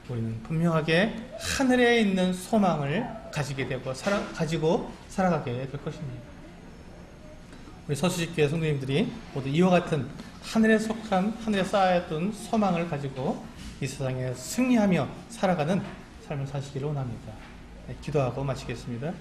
A: 우리는 분명하게 하늘에 있는 소망을 가지게 되고 가지고 살아가게 될 것입니다. 우리 서수집교회 성도님들이 모두 이와 같은 하늘에 속한, 하늘에 쌓아있던 소망을 가지고 이 세상에 승리하며 살아가는 삶을 사시기를 원합니다. 기도하고 마치겠습니다.